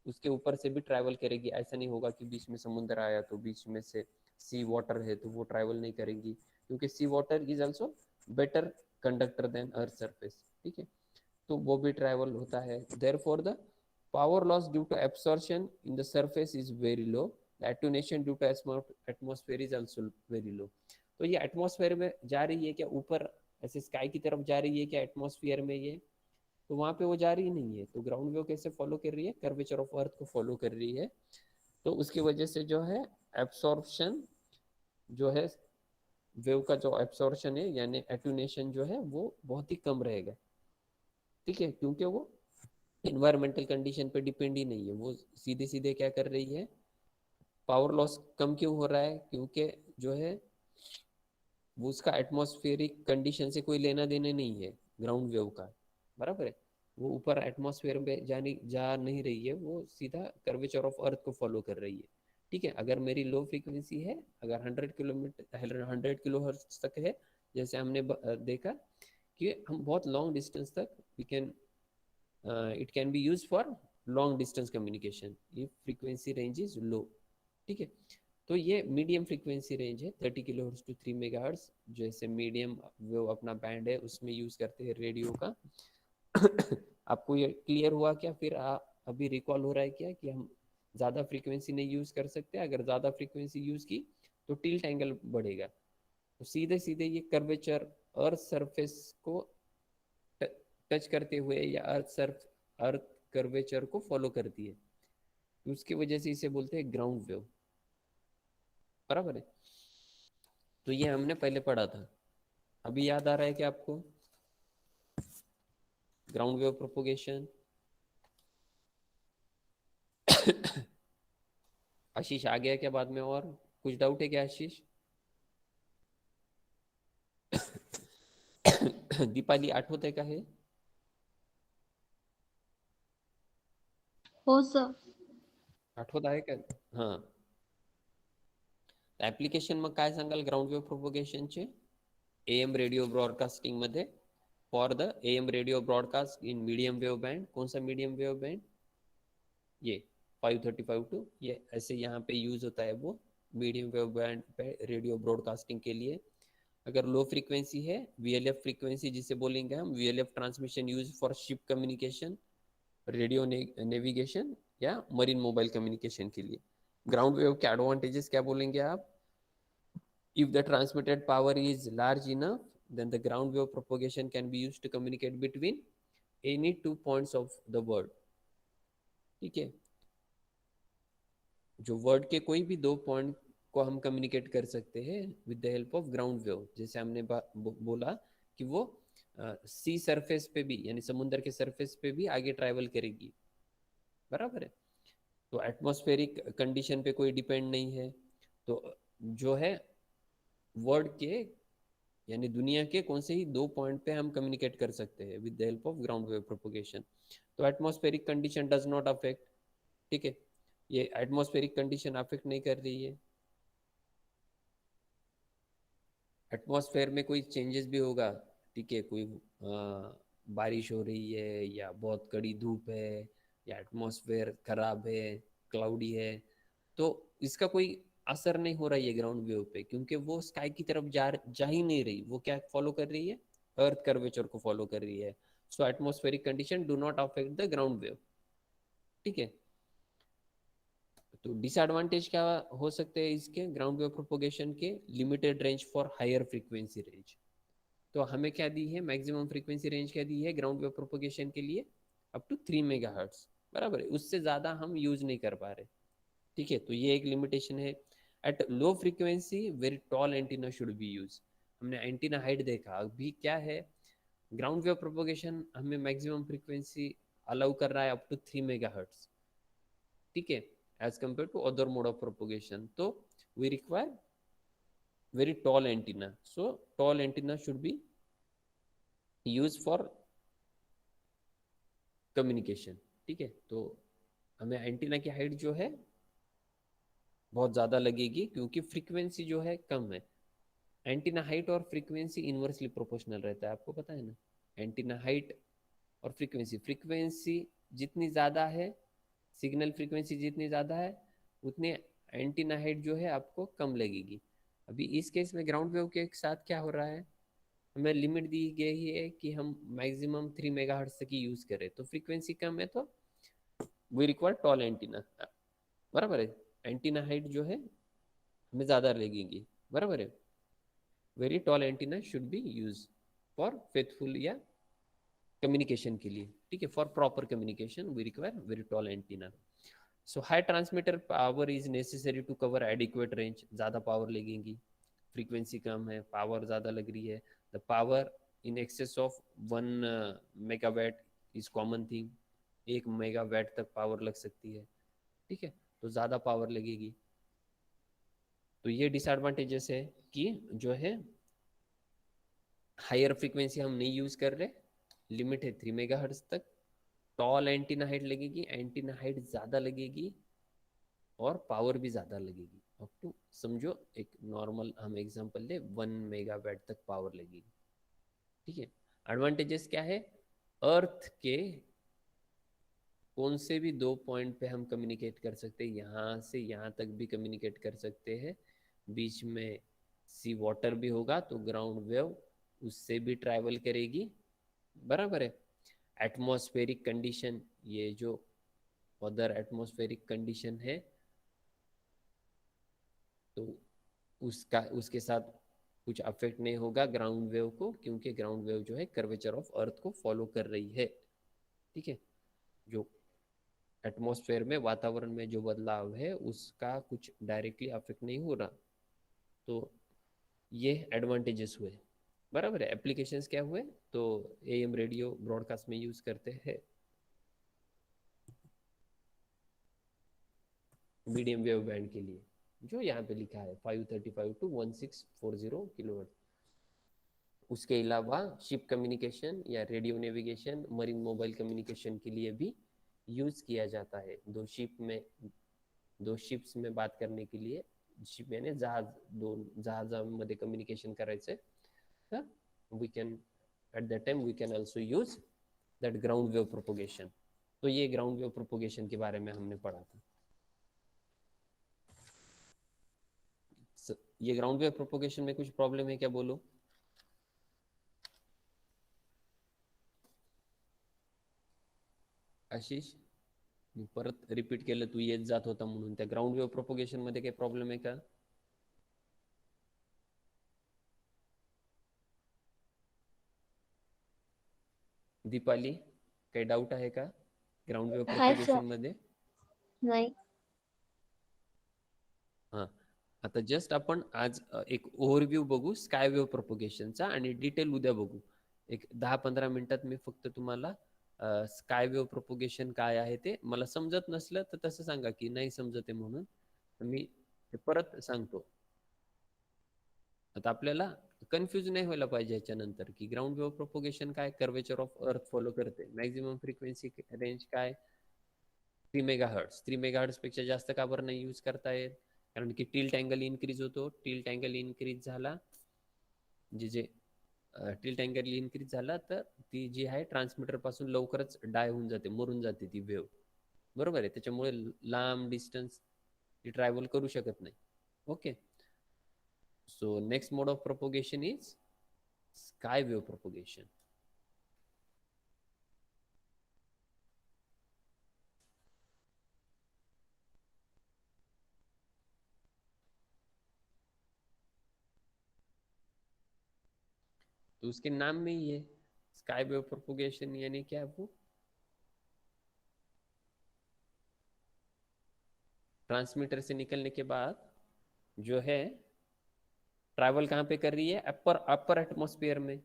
उसके ऊपर से भी ट्रैवल करेगी। ऐसा नहीं होगा कि बीच में समुद्र आया तो बीच में से सी वाटर है तो वो ट्रैवल नहीं करेगी, क्योंकि sea water is also better conductor than earth surface. ठीक है, तो वो भी ट्रैवल होता है। Therefore the power loss due to absorption in the surface is very low, the attenuation due to atmosphere is also very low. तो ये atmosphere में जा रही है क्या, ऊपर ऐसे स्काई की तरफ जा रही है क्या एटमॉस्फेयर में ये, तो वहां पे वो जा रही नहीं है। तो ग्राउंड वेव कैसे फॉलो कर रही है, कर्वेचर ऑफ अर्थ को फॉलो कर रही है। तो उसकी वजह से जो है एब्सॉर्प्शन जो है, वेव का जो एब्सॉर्प्शन है यानी एटोनेशन जो है वो बहुत ही कम रहेगा। ठीक है, क्योंकि वो इन्वायरमेंटल कंडीशन पे डिपेंड ही नहीं है, वो सीधे सीधे क्या कर रही है, पावर लॉस कम क्यों हो रहा है, क्योंकि जो है वो उसका एटमॉस्फेरिक कंडीशन से कोई लेना देना नहीं है ग्राउंड वेव का, बराबर है। वो ऊपर एटमॉस्फेयर में जा नहीं रही है, वो सीधा कर्वेचर ऑफ अर्थ को फॉलो कर रही है। ठीक है, अगर मेरी लो फ्रीक्वेंसी है, अगर 100 किलोहर्ट्ज तक है, जैसे हमने देखा कि हम बहुत लॉन्ग डिस्टेंस तक we can it can be used for long distance communication if frequency range is low। ठीक है, तो ये मीडियम फ्रीक्वेंसी रेंज है 30 किलोहर्ट्ज टू 3 मेगाहर्ट्ज, जैसे मीडियम वेव अपना बैंड है उसमें यूज करते हैं रेडियो का। आपको ये क्लियर हुआ क्या, फिर अभी रिकॉल हो रहा है क्या कि हम ज़्यादा फ्रीक्वेंसी नहीं यूज कर सकते, अगर ज़्यादा फ्रीक्वेंसी यूज की तो टिल्ट एंगल बढ़ेगा, तो सीधे सीधे ये कर्वेचर अर्थ सरफेस को टच करते हुए या अर्थ कर्वेचर को फॉलो करती है, उसकी वजह से इसे बोलते हैं ग्राउंड वेव, बराबर है। तो ये हमने पहले पढ़ा था, अभी याद आ रहा है क्या आपको ग्राउंड वेव प्रोपोगेशन? आशीष आ गया क्या बाद में? और कुछ डाउट है क्या आशीष? दीपाली आठवत आहे का हे? हो सर. आठवत आहे का? हा. ऍप्लिकेशन मग काय सांगाल ग्राउंड वेव्ह प्रोपोगेशनचे एएम रेडिओ ब्रॉडकास्टिंग मध्ये? For the AM radio broadcast in medium wave band. कौन सा मीडियम वेव बैंड? ये 535 टू, ये ऐसे यहाँ पे यूज होता है वो मीडियम वेव बैंड पे रेडियो ब्रॉडकास्टिंग के लिए. अगर लो फ्रीक्वेंसी है, वीएलएफ फ्रीक्वेंसी जिसे बोलेंगे हम, VLF transmission use for ship communication, radio navigation या मरीन मोबाइल कम्युनिकेशन के लिए. ग्राउंड वेव के एडवांटेजेस क्या बोलेंगे आप? If the transmitted power is large enough, then the ground wave propagation can be used to communicate between any 2 points of the word. ठीक है, जो वर्ड के कोई भी 2 पॉइंट को हम कम्युनिकेट कर सकते हैं with the help of ground wave. जैसे हमने बोला कि वो सी सरफेस पे भी, यानी समुद्र के सरफेस पे भी आगे ट्रैवल करेगी. बराबर है. तो एटमॉस्फेरिक कंडीशन पे कोई डिपेंड नहीं है. तो जो है वर्ड के, यानी दुनिया के कौन से ही 2 पॉइंट पे हम कम्युनिकेट कर सकते हैं with the help of ground wave propagation. तो atmospheric condition does not affect. ठीक है, ये एटमॉस्फेरिक कंडीशन अफेक्ट नहीं कर रही है. एटमॉस्फेयर में कोई चेंजेस भी होगा, ठीक है, कोई बारिश हो रही है या बहुत कड़ी धूप है या एटमॉस्फेयर खराब है, क्लाउडी है, तो इसका कोई असर नहीं हो रही है ग्राउंड वेव पे, क्योंकि वो स्काई की तरफ जा ही नहीं रही. वो क्या फॉलो कर रही है? अर्थ कर्वेचर को फॉलो कर रही है. So atmospheric condition do not affect the ground wave. ठीक है. तो डिसएडवांटेज क्या हो सकते हैं इसके ग्राउंड वेव प्रोपोगेशन के? Limited range for higher frequency range. तो हमें क्या दी है? मैक्सिमम फ्रीक्वेंसी रेंज क्या दी है ग्राउंड वेव प्रोपोगेशन के लिए? Up to 3 megahertz. बराबर है, उससे ज़्यादा हम यूज नहीं कर पा रहे. ठीक है, तो ये एक लिमिटेशन है. At low frequency very tall antenna should be use. हमने एंटीना हाइट देखा. अभी क्या है, ग्राउंड वेव प्रोपोगेशन हमें मैक्सिमम फ्रीक्वेंसी अलाउ कर रहा है अप टू 3 मेगाहर्ट्ज. ठीक है, as compare to other mode of propagation. तो we require very tall antenna. So tall antenna should be used for communication. ठीक है, तो हमें एंटीना की हाइट जो है बहुत ज़्यादा लगेगी, क्योंकि फ्रीक्वेंसी जो है कम है. एंटीना हाइट और फ्रीक्वेंसी इनवर्सली प्रोपोर्शनल रहता है, आपको पता है ना. एंटीना हाइट और फ्रीक्वेंसी, फ्रीक्वेंसी जितनी ज़्यादा है, सिग्नल फ्रीक्वेंसी जितनी ज़्यादा है, उतनी एंटीना हाइट जो है आपको कम लगेगी. अभी इस केस में ग्राउंड वेव के साथ क्या हो रहा है, हमें लिमिट दी गई है कि हम मैक्सिमम 3 मेगाहर्ट्ज तक ही यूज करें. तो फ्रीक्वेंसी कम है तो वी रिक्वायर टॉल एंटीना. बराबर है. एंटीना हाइट जो है हमें ज़्यादा लगेगी. बराबर है. Very tall antenna should be use for faithful या कम्युनिकेशन के लिए. ठीक है, for proper communication we require very tall antenna. So high transmitter power is necessary to cover adequate range. ज़्यादा पावर लगेगी, फ्रीक्वेंसी कम है, पावर ज़्यादा लग रही है. The power in excess of 1 megawatt is common thing. 1 megawatt तक power लग सकती है. ठीक है, तो ज़्यादा पावर लगेगी. तो ये डिसएडवांटेजेस है कि जो है हायर फ्रीक्वेंसी हम नहीं यूज़ कर रहे, लिमिट है 3 मेगाहर्ट्ज तक. टॉल एंटीना हाइट लगेगी, एंटीना हाइट ज़्यादा लगेगी और पावर भी ज़्यादा लगेगी. अप टू समझो एक नॉर्मल हम एग्जांपल ले, 1 मेगावाट तक पावर लगेगी. ठीक है. एडवांटेजेस क्या है? अर्थ के कौन से भी 2 पॉइंट पे हम कम्युनिकेट कर सकते हैं, यहाँ से यहाँ तक भी कम्युनिकेट कर सकते हैं. बीच में सी वाटर भी होगा तो ग्राउंड वेव उससे भी ट्रैवल करेगी. बराबर है. एटमॉस्फेरिक कंडीशन, ये जो अदर एटमॉस्फेरिक कंडीशन है, तो उसके साथ कुछ अफेक्ट नहीं होगा ग्राउंड वेव को, क्योंकि ग्राउंड वेव जो है कर्वेचर ऑफ अर्थ को फॉलो कर रही है. ठीक है, जो एटमॉस्फेयर में, वातावरण में जो बदलाव है उसका कुछ डायरेक्टली अफेक्ट नहीं हो रहा. तो ये एडवांटेजेस हुए. बराबर है. एप्लीकेशंस क्या हुए? तो एएम रेडियो ब्रॉडकास्ट में यूज करते हैं. मीडियम वेव बैंड के लिए, जो यहाँ पे लिखा है 535 टू 1640 किलोहर्ट्ज। उसके अलावा शिप कम्युनिकेशन या radio navigation, marine mobile communication के लिए भी यूज किया जाता है। दो शिप्स में बात करने के लिए, शिप यानी जहाज, दोन जहाजांमध्ये कम्युनिकेशन करायचंय तर we can at that time we can also use that ground wave propagation. तो ये ग्राउंड वेव प्रोपोगेशन के बारे में हमने पढ़ा था। ये ग्राउंड वेव प्रोपोगेशन में कुछ प्रॉब्लम है क्या, बोलो। आशिष, मी परत रिपीट केलं, तू येत जात होता म्हणून, त्या ग्राउंड वेव प्रोपोगेशन मध्ये काही प्रॉब्लेम आहे का? दीपाली, काही डाऊट आहे का ground wave hi sir. Propagation मध्ये? नाही. हा, आता जस्ट आपण आज एक ओव्हरव्ह्यू बघू स्काय वेव प्रोपोगेशनचा, आणि डिटेल उद्या बघू। एक 10-15 मिनिटात मी फक्त तुम्हाला स्काय वेव प्रोपोगेशन काय आहे ते, मला समजत नसलं तर तसं सांगा की नाही समजत आहे म्हणून, तर मी ते परत सांगतो। आता आपल्याला कन्फ्यूज नाही व्हायला पाहिजे याच्यानंतर की ग्राउंड वेव्ह प्रोपोगेशन काय, कर्वेचर ऑफ अर्थ फॉलो करते, मॅक्झिमम फ्रिक्वेन्सी रेंज काय 3 मेगाहर्ट्ज। 3 मेगाहर्ट्ज पेक्षा जास्त का बरं नाही यूज करता येत? कारण की टिल्ट अँगल इन्क्रीज होतो, टिल्ट अँगल इन्क्रीज झाला, जे टिल्ट अँगल इन्क्रीज झाला तर ती जी आहे ट्रान्समीटर पासून लवकरच डाय होऊन जाते, मरून जाते ती वेव्ह, बरोबर आहे। त्याच्यामुळे लांब डिस्टन्स ती ट्रॅव्हल करू शकत नाही। Okay, so next mode of propagation is sky wave propagation. तो उसके नाम में ही है स्काई वेव प्रोपोगेशन, यानी क्या है वो ट्रांसमीटर से निकलने के बाद जो है ट्रैवल कहाँ पे कर रही है, अपर अपर एटमॉस्फेयर में।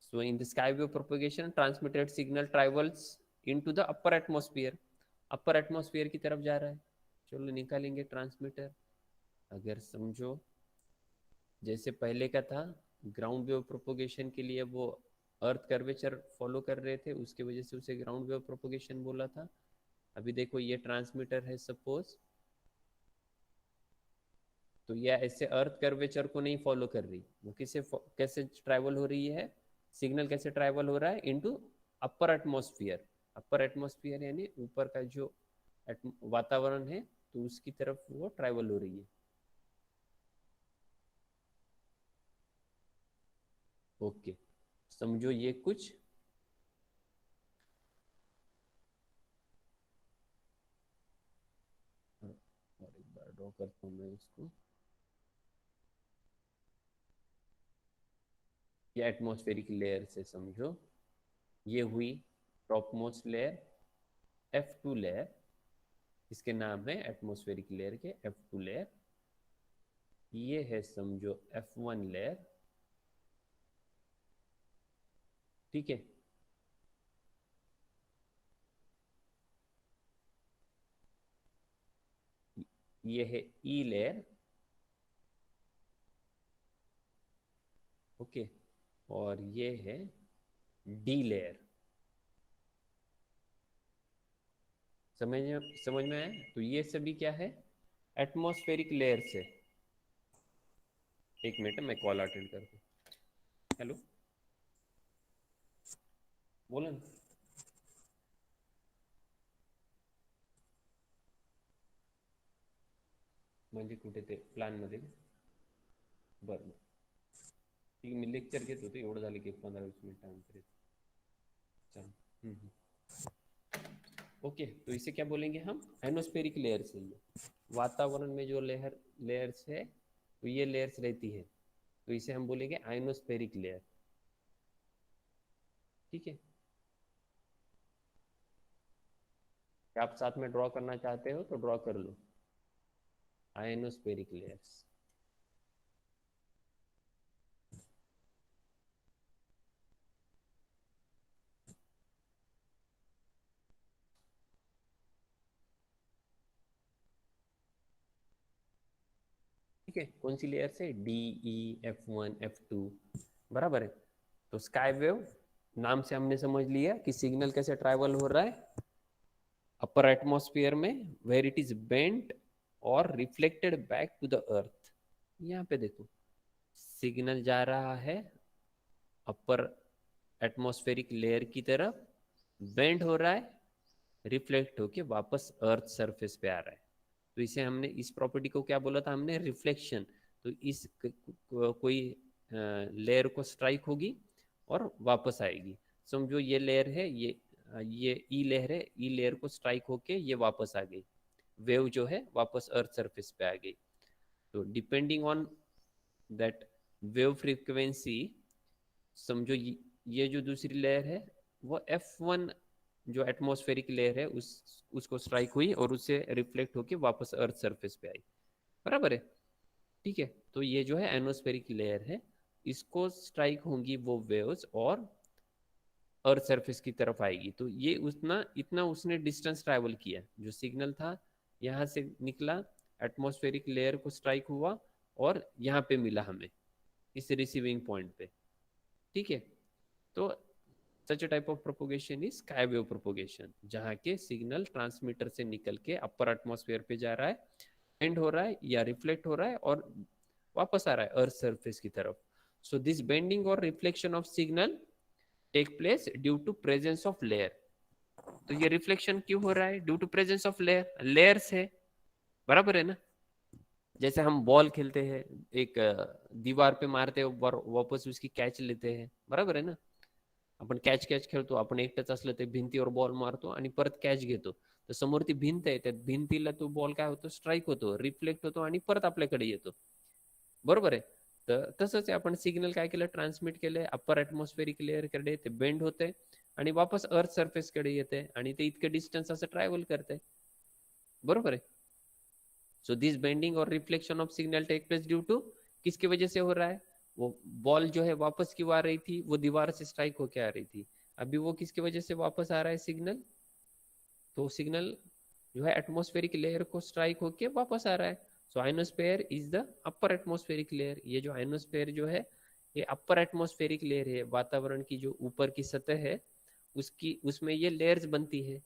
So in the sky wave propagation transmitted signal travels into the upper atmosphere, upper atmosphere की तरफ जा रहा है। चलो निकालेंगे ट्रांसमीटर। अगर समझो जैसे पहले का था, ग्राउंड वेव प्रोपोगेशन के लिए वो अर्थ कर्वेचर फॉलो कर रहे थे, उसके वजह से उसे ग्राउंड वेव प्रोपोगेशन बोला था। अभी देखो ये ट्रांसमीटर है सपोज, तो ये ऐसे अर्थ कर्वेचर को नहीं फॉलो कर रही, वो कैसे ट्रैवल हो रही है, सिग्नल कैसे ट्रैवल हो रहा है इनटू अपर एटमॉस्फेयर। अपर एटमॉस्फेयर यानी ऊपर का जो वातावरण है, तो उसकी तरफ वो ट्रैवल हो रही है। ओके, समझो ये कुछ। और एक बार ड्रॉ करता हूँ मैं इसको। ये एटमॉस्फेरिक लेयर से समझो, ये हुई top most layer, F2 layer, इसके नाम है एटमॉस्फेरिक लेयर के F2 लेयर। ये है समझो F1 लेयर, ठीक है। ये है E लेयर, ओके, और ये है D लेयर। समझ में आया? तो ये सभी क्या है, एटमॉस्फेरिक लेयर से। एक मिनट मैं कॉल अटेंड करता हूँ। हेलो, बोला ना। म्हणजे कुठे ते प्लॅन मध्ये? बरं, ठीक है, मी लेक्चर घेत होतो, एवढं झालं की 15-20 मिनिटानंतर चल। ओके, तो इसे क्या बोलेंगे हम, एनोस्फेरिक लेयर से। ये वातावरण में जो लेयर्स है, तो ये लेयर्स रहती है, तो इसे हम बोलेंगे आयनोस्फेरिक लेयर, ठीक है। आप साथ में ड्रॉ करना चाहते हो तो ड्रॉ कर लो, आयनोस्फेरिक लेयर्स। ठीक है, कौन सी लेयर से? डी, ई, F1, F2, बराबर है। तो स्काई वेव नाम से हमने समझ लिया कि सिग्नल कैसे ट्रैवल हो रहा है अपर एटमॉस्फेयर में, वेयर इट इज बेंट और reflected back to the earth. यहाँ पे देखो, सिग्नल जा रहा है अपर एटमॉस्फेरिक लेयर की तरफ, बेंड हो रहा है, रिफ्लेक्ट होके वापस अर्थ सरफेस पे आ रहा है। तो इसे हमने, इस प्रॉपर्टी को क्या बोला था हमने? रिफ्लेक्शन। तो इस कोई लेयर को स्ट्राइक होगी और वापस आएगी। समझो ये लेयर है, ये ई लेयर है, ई लेयर को स्ट्राइक होके ये वापस आ गई, वेव जो है वापस अर्थ सरफेस पे आ गई। तो depending on that wave frequency, समझो ये जो दूसरी लेयर है वो F1 जो एटमॉस्फेरिक लेयर है उसको स्ट्राइक हुई और उससे रिफ्लेक्ट होके वापस अर्थ सरफेस पे आई, बराबर है। ठीक है, तो ये जो है एनोस्फेरिक लेयर है, इसको स्ट्राइक होंगी वो वेव्स और अर्थ सरफेस की तरफ आएगी। तो ये उतना इतना उसने डिस्टेंस ट्रैवल किया, जो सिग्नल था यहाँ से निकला, एटमॉस्फेरिक लेयर को स्ट्राइक हुआ और यहाँ पे मिला हमें इस रिसीविंग पॉइंट पे। ठीक है, तो such type of propagation is sky wave propagation, जहाँ के सिग्नल ट्रांसमीटर से निकल के अपर एटमॉस्फेयर पे जा रहा है, एंड हो रहा है या रिफ्लेक्ट हो रहा है और वापस आ रहा है अर्थ सरफेस की तरफ। सो दिस बेंडिंग और reflection of signal take place due to presence of layer. तो ये रिफ्लेक्शन क्यों हो रहा है? Due to presence of layer, layers है, बराबर है ना। जैसे हम बॉल खेलते हैं, एक दीवार पे मारते हैं वापस उसकी कैच लेते हैं, बराबर आहे ना. आपण कॅच खेळतो, आपण एकटंच असलं ते भिंतीवर बॉल मारतो आणि परत कॅच घेतो. तर समोर ती भिंत आहे, त्या भिंतीला तो बॉल काय होतो? स्ट्राईक होतो, रिफ्लेक्ट होतो आणि परत आपल्याकडे येतो, बरोबर आहे. तर तसंच आपण सिग्नल काय केलं? ट्रान्समिट केलंय अप्पर ॲटमॉस्फेरिक लेअरकडे, ते बेंड होते आणि वापस अर्थ सरफेसकडे येते आणि ते इतकं डिस्टन्स असं ट्रॅव्हल करते, बरोबर आहे. सो दिस बेंडिंग और reflection of signal take place due to, किसकी वजह से हो रहा है? वो बॉल जो है वापस क्यों आ रही थी? वो दीवार से स्ट्राइक होके आ रही थी, अभी वो किसकी वजह से वापस आ रहा है सिग्नल? तो सिग्नल जो है एटमॉस्फेरिक लेयर को स्ट्राइक होके वापस आ रहा है. So ionosphere is the upper atmospheric layer. ये जो आइनोस्फेयर जो है ये अपर एटमॉस्फेरिक लेयर है, वातावरण की जो ऊपर की सतह है उसकी, उसमें ये लेयर्स बनती है.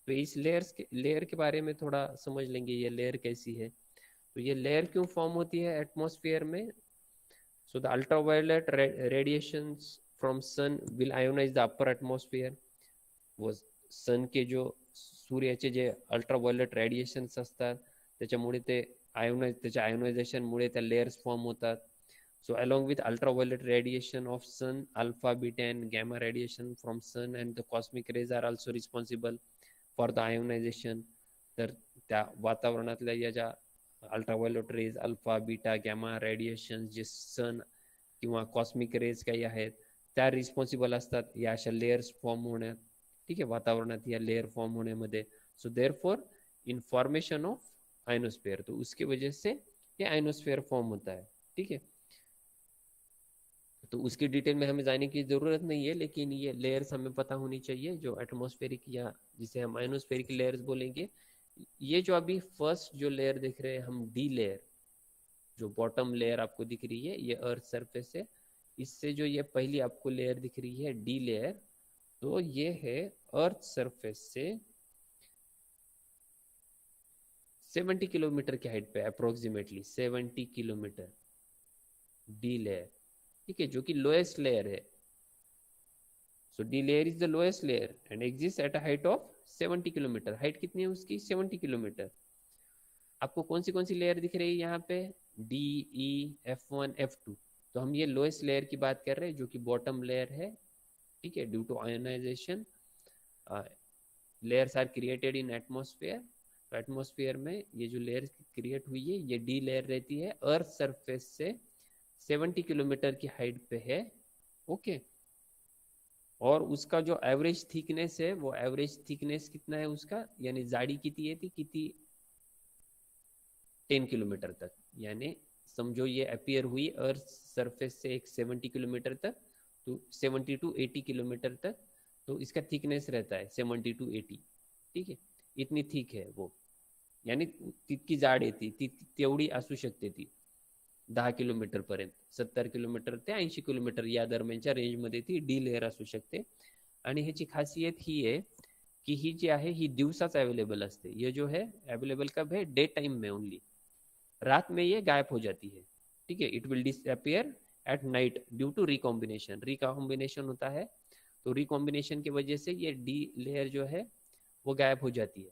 तो इस लेयर के बारे में थोड़ा समझ लेंगे, ये लेयर कैसी है. तो ये लेयर क्यों फॉर्म होती है एटमॉस्फेयर में? So the ultraviolet radiations from sun will ionise the upper atmosphere. वो सन के जो सूर्याचे जे अल्ट्रावायलेट रेडिएशन्स असतात त्याच्यामुळे ते त्याच्या आयोनायझेशनमुळे त्या लेयर्स फॉर्म होतात. So along with ultraviolet radiation of sun, alpha, beta and gamma radiation from sun and the cosmic rays are also responsible for the ionization. तर त्या वातावरणातल्या या ज्या ultraviolet rays, alpha, beta, gamma radiation जे sun किंवा cosmic raise काही आहेत त्या रिस्पॉन्सिबल असतात या अशा लेयर्स फॉर्म होण्यात. ठीक आहे, वातावरणात या लेयर फॉर्म होने में. So therefore in formation of ionosphere, तो उसकी वजह से ये आइनोस्फेयर फॉर्म होता है. ठीक है, तो उसकी डिटेल में हमें जाने की ज़रूरत नहीं है, लेकिन ये लेयर्स हमें पता होनी चाहिए जो एटमॉस्फेरिक या जिसे हम आइनोस्फेरिक लेयर्स बोलेंगे. ये जो अभी फर्स्ट जो लेयर दिख रहे हैं हम, डी लेयर, जो बॉटम लेयर आपको दिख रही है ये अर्थ सरफेस है. इससे जो ये पहली आपको लेयर दिख रही है डी लेयर, तो ये है अर्थ सरफेस से 70 किलोमीटर की हाइट पे, अप्रोक्सीमेटली 70 किलोमीटर डी लेयर. ठीक है, जो कि लोएस्ट लेयर है. So D layer is the lowest layer and exist at a height of 70 kilometre. Height कितनी है उसकी? 70 किलोमीटर. आपको कौन सी लेयर दिख रही है यहाँ पे? डी, ई, F1, F2. तो हम ये लोएस्ट लेयर की बात कर रहे हैं जो कि बॉटम लेयर है. ठीक है, due to ionisation layers are created in atmosphere. तो एटमॉस्फेयर में ये जो लेयर क्रिएट हुई है ये डी लेयर रहती है, अर्थ सरफेस से 70 किलोमीटर की हाइट पे है. ओके, और उसका जो एवरेज थिकनेस है, वो एवरेज थिकनेस कितना है उसका, यानी जाडी किती है ती, किती 10 किलोमीटर तक. यानी समझो ये अपीयर हुई अर्थ सरफेस से एक 70 किलोमीटर तक, तो 70 टू 80 किलोमीटर तक तो इसका थिकनेस रहता है 70 टू 80. ठीक है, इतनी थिक है वो, यानी तितकी जाड आहे ती तेवढी असू शकते ती. 10 किलोमीटर पर्यंत, 70 किलोमीटर ते 80 किलोमीटर या दरम्यानच्या रेंजमध्ये ती डी लेअर असू शकते. आणि ह्याची खासियत ही आहे कि ही जी आहे ही दिवसाच अवेलेबल असते. ये जो है अवेलेबल कब है? डे टाइम में ओनली. रात में ये गायब हो जाती है. ठीक है, it will disappear at night due to recombination. Recombination होता है, तो रिकॉम्बिनेशन की वजह से ये डी लेयर जो है वो गायब हो जाती है.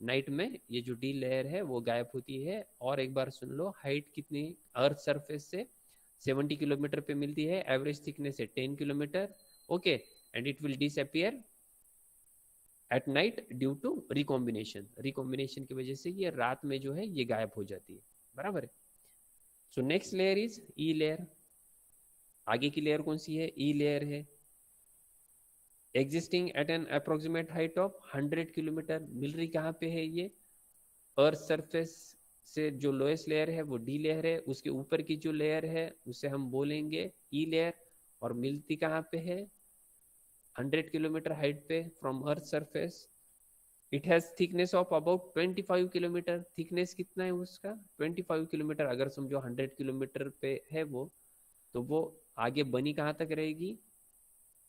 नाइट में ये जो डी लेयर है वो गायब होती है. और एक बार सुन लो, हाइट कितनी अर्थ सरफेस से 70 किलोमीटर पे मिलती है, एवरेज थिकनेस है 10 kilometre. Okay, and it will disappear at night due to recombination. Recombination की वजह से ये रात में जो है ये गायब हो जाती है. बराबर है. So next layer is E layer. आगे की लेयर कौन सी है? ई लेयर है. Existing at an approximate height of 100 kilometre. मिल रही कहाँ पे है ये? अर्थ सरफेस से जो लोएस्ट लेयर है वो डी लेयर है, उसके ऊपर की जो लेयर है उसे हम बोलेंगे ई लेयर. और मिलती कहाँ पे है? 100 किलोमीटर हाइट पे from earth surface. It has thickness of about 25 kilometre. Thickness कितना है उसका? 25 किलोमीटर. अगर समझो 100 किलोमीटर पे है वो, तो वो आगे बनी कहाँ तक रहेगी?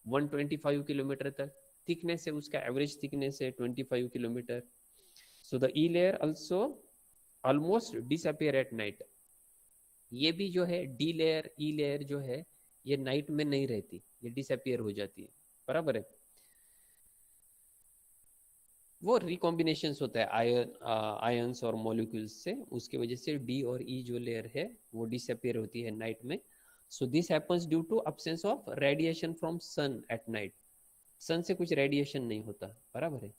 125 किलोमीटर तक. थिकनेस है उसका, एवरेज थिकनेस है 25 kilometre. So the E layer also almost disappear at night. ये भी जो है डी लेयर, ई लेयर जो है ये नाइट में नहीं रहती, ये डिसअपियर हो जाती है. बराबर है. वो रिकॉम्बिनेशन होता है आयंस और मॉलिक्यूल्स से, उसकी वजह से डी और ई जो लेयर है वो डिसअपियर होती है नाइट में. So this happens due to absence of radiation from sun at night. Sun से कुछ रेडिएशन नहीं होता. बराबर है.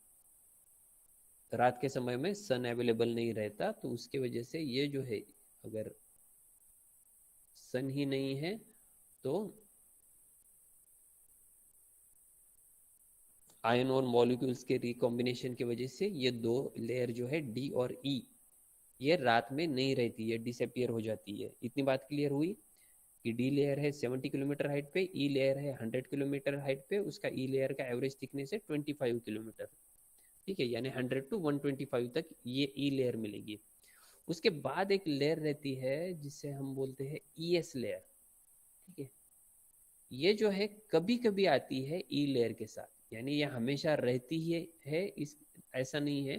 रात के समय में सन अवेलेबल नहीं रहता, तो उसके वजह से ये जो है, अगर सन ही नहीं है तो आयन और मॉलिक्यूल्स के रिकॉम्बिनेशन की वजह से ये दो लेयर जो है डी और ई, ये रात में नहीं रहती है, डिसअपियर हो जाती है. इतनी बात क्लियर हुई कि डी लेयर है 70 किलोमीटर हाइट पे, ई लेयर है 100 किलोमीटर हाइट पे, उसका ई लेयर का एवरेज थिकनेस है 25 किलोमीटर. ठीक है, यानी 100 टू 125 तक ये ई लेयर मिलेगी. उसके बाद एक लेयर रहती है जिसे हम बोलते हैं ई एस लेयर. ठीक है, ये जो है कभी कभी आती है ई लेयर के साथ, यानी ये हमेशा रहती है इस ऐसा नहीं है.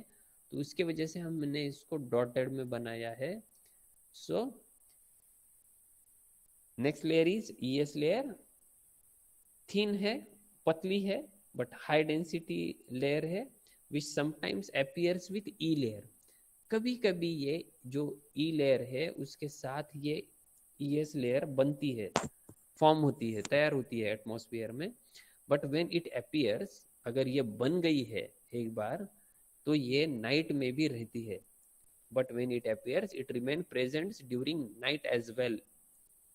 तो उसके वजह से हमने इसको डॉटेड में बनाया है. So next layer is E S layer. Thin है, पतली है, बट हाई डेंसिटी लेयर है, which sometimes appears with E layer. कभी कभी ये जो ई लेयर है उसके साथ ये ई एस लेयर बनती है, फॉर्म होती है, तैयार होती है एटमॉस्फेयर में. बट व्हेन इट अपीयर्स, अगर ये बन गई है एक बार, तो ये नाइट में भी रहती है. But when it appears it remain present during night as well.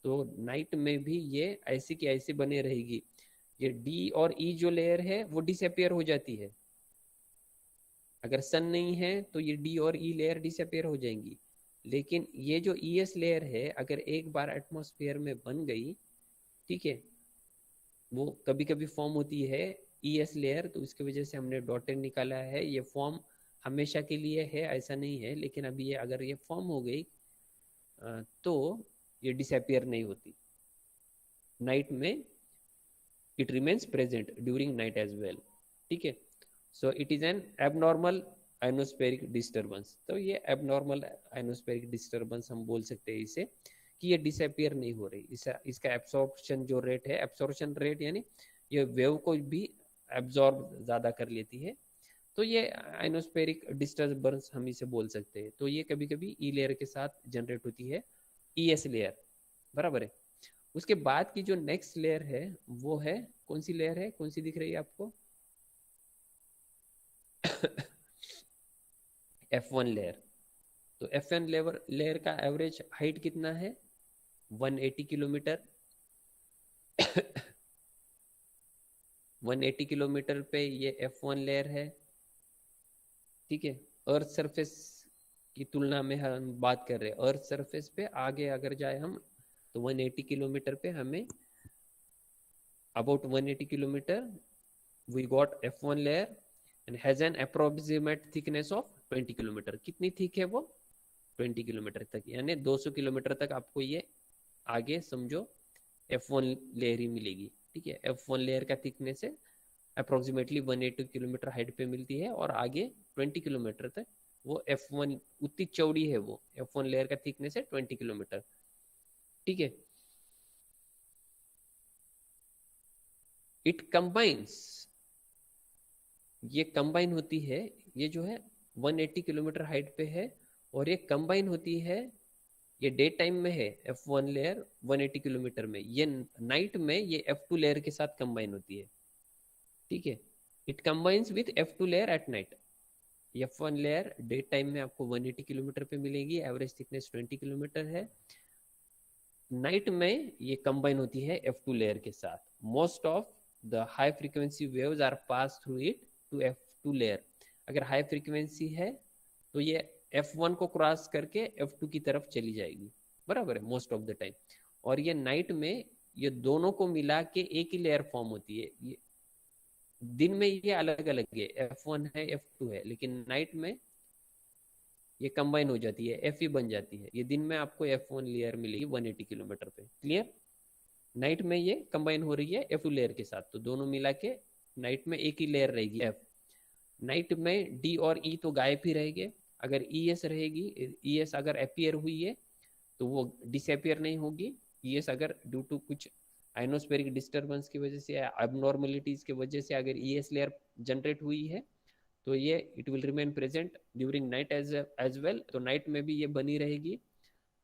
तो नाइट में भी ये ऐसी की ऐसी बने रहेगी. ये डी और ई जो लेयर है वो डिसअपियर हो जाती है. अगर सन नहीं है तो ये डी और ई लेयर डिसअपियर हो जाएंगी. लेकिन ये जो ई एस लेयर है अगर एक बार एटमॉस्फेयर में बन गई, ठीक है, वो कभी कभी फॉर्म होती है ई एस लेयर, तो उसकी वजह से हमने डॉटेड निकाला है. ये फॉर्म हमेशा के लिए है ऐसा नहीं है, लेकिन अभी ये अगर ये फॉर्म हो गई तो ये डिसअपियर नहीं होती. नाइट में it remains present during night as well. ठीक है. So it is an abnormal ionospheric disturbance. तो ये एबनॉर्मल आयनोस्फेरिक डिस्टर्बेंस हम बोल सकते हैं इसे, कि ये डिसअपियर नहीं हो रही. इसका एब्सॉर्प्शन जो रेट है, एब्सॉर्प्शन रेट यानी ये वेव को भी एब्जॉर्ब ज़्यादा कर लेती है, तो ये आयनोस्फेरिक डिस्टर्बेंस हम इसे बोल सकते हैं. तो ये कभी कभी ई लेयर के साथ जनरेट होती है, ई एस लेयर. बराबर है. उसके बाद की जो नेक्स्ट लेयर है वो है, कौन सी लेयर है, कौन सी दिख रही है आपको? F1 layer. तो F1 लेयर का एवरेज हाइट कितना है? 180 किलोमीटर. 180 किलोमीटर पे ये F1 लेयर है. ठीक है. अर्थ सरफेस की तुलना में हम बात कर रहे हैं, अर्थ सरफेस पे आगे अगर जाए हम तो 180 किलोमीटर पे हमें, about 180 kilometre we got F1 layer and has an approximate thickness of 20 kilometre. कितनी थिक है वो? 20 किलोमीटर तक, यानी 200 किलोमीटर तक आपको ये आगे समझो F1 लेयर ही मिलेगी। ठीक है, F1 लेयर का थिकनेस है अप्रोक्सीमेटली 180 किलोमीटर हाइट पे मिलती है, और आगे 20 किलोमीटर तक वो F1 उतनी चौड़ी है, वो F1 लेयर का थिकनेस है 20 किलोमीटर। ठीक है, इट कंबाइंस, ये कंबाइन होती है, ये जो है 180 किलोमीटर हाइट पे है, और ये कंबाइन होती है, ये डे टाइम में है F1 लेयर 180 किलोमीटर में, ये नाइट में ये F2 लेयर के साथ कंबाइन होती है। ठीक है, it combines with F2 layer at night. F1 layer day time में आपको 180 किलोमीटर पे मिलेगी, एवरेज थिकनेस 20 किलोमीटर है। नाइट में ये कंबाइन होती है F2 लेयर के साथ। Most of the high frequency waves are pass through it to F2 layer. अगर हाई फ्रीक्वेंसी है तो ये F1 को क्रॉस करके F2 की तरफ चली जाएगी, बराबर है, मोस्ट ऑफ द टाइम। और ये नाइट में ये दोनों को मिला के एक ही लेयर फॉर्म होती है। ये दिन में ये अलग अलग है, F1 है F2 है, लेकिन नाइट में ये कंबाइन हो जाती है, F ही बन जाती है। ये दिन में आपको F1 लेयर मिलेगी 180 किलोमीटर पे, क्लियर। नाइट में ये कंबाइन हो रही है F2 लेयर के साथ, तो दोनों मिला के नाइट में एक ही लेयर रहेगी F। नाइट में D और E तो गायब ही रहेंगे। अगर ES रहेगी, ES अगर अपीयर हुई है तो वो डिसअपियर नहीं होगी। ES अगर ड्यू टू कुछ आइनोस्फेरिक डिस्टर्बेंस की वजह से, एबनॉर्मलिटीज की वजह से अगर ES लेयर जनरेट हुई है तो ये it will remain present during night as well, तो नाइट में भी ये बनी रहेगी।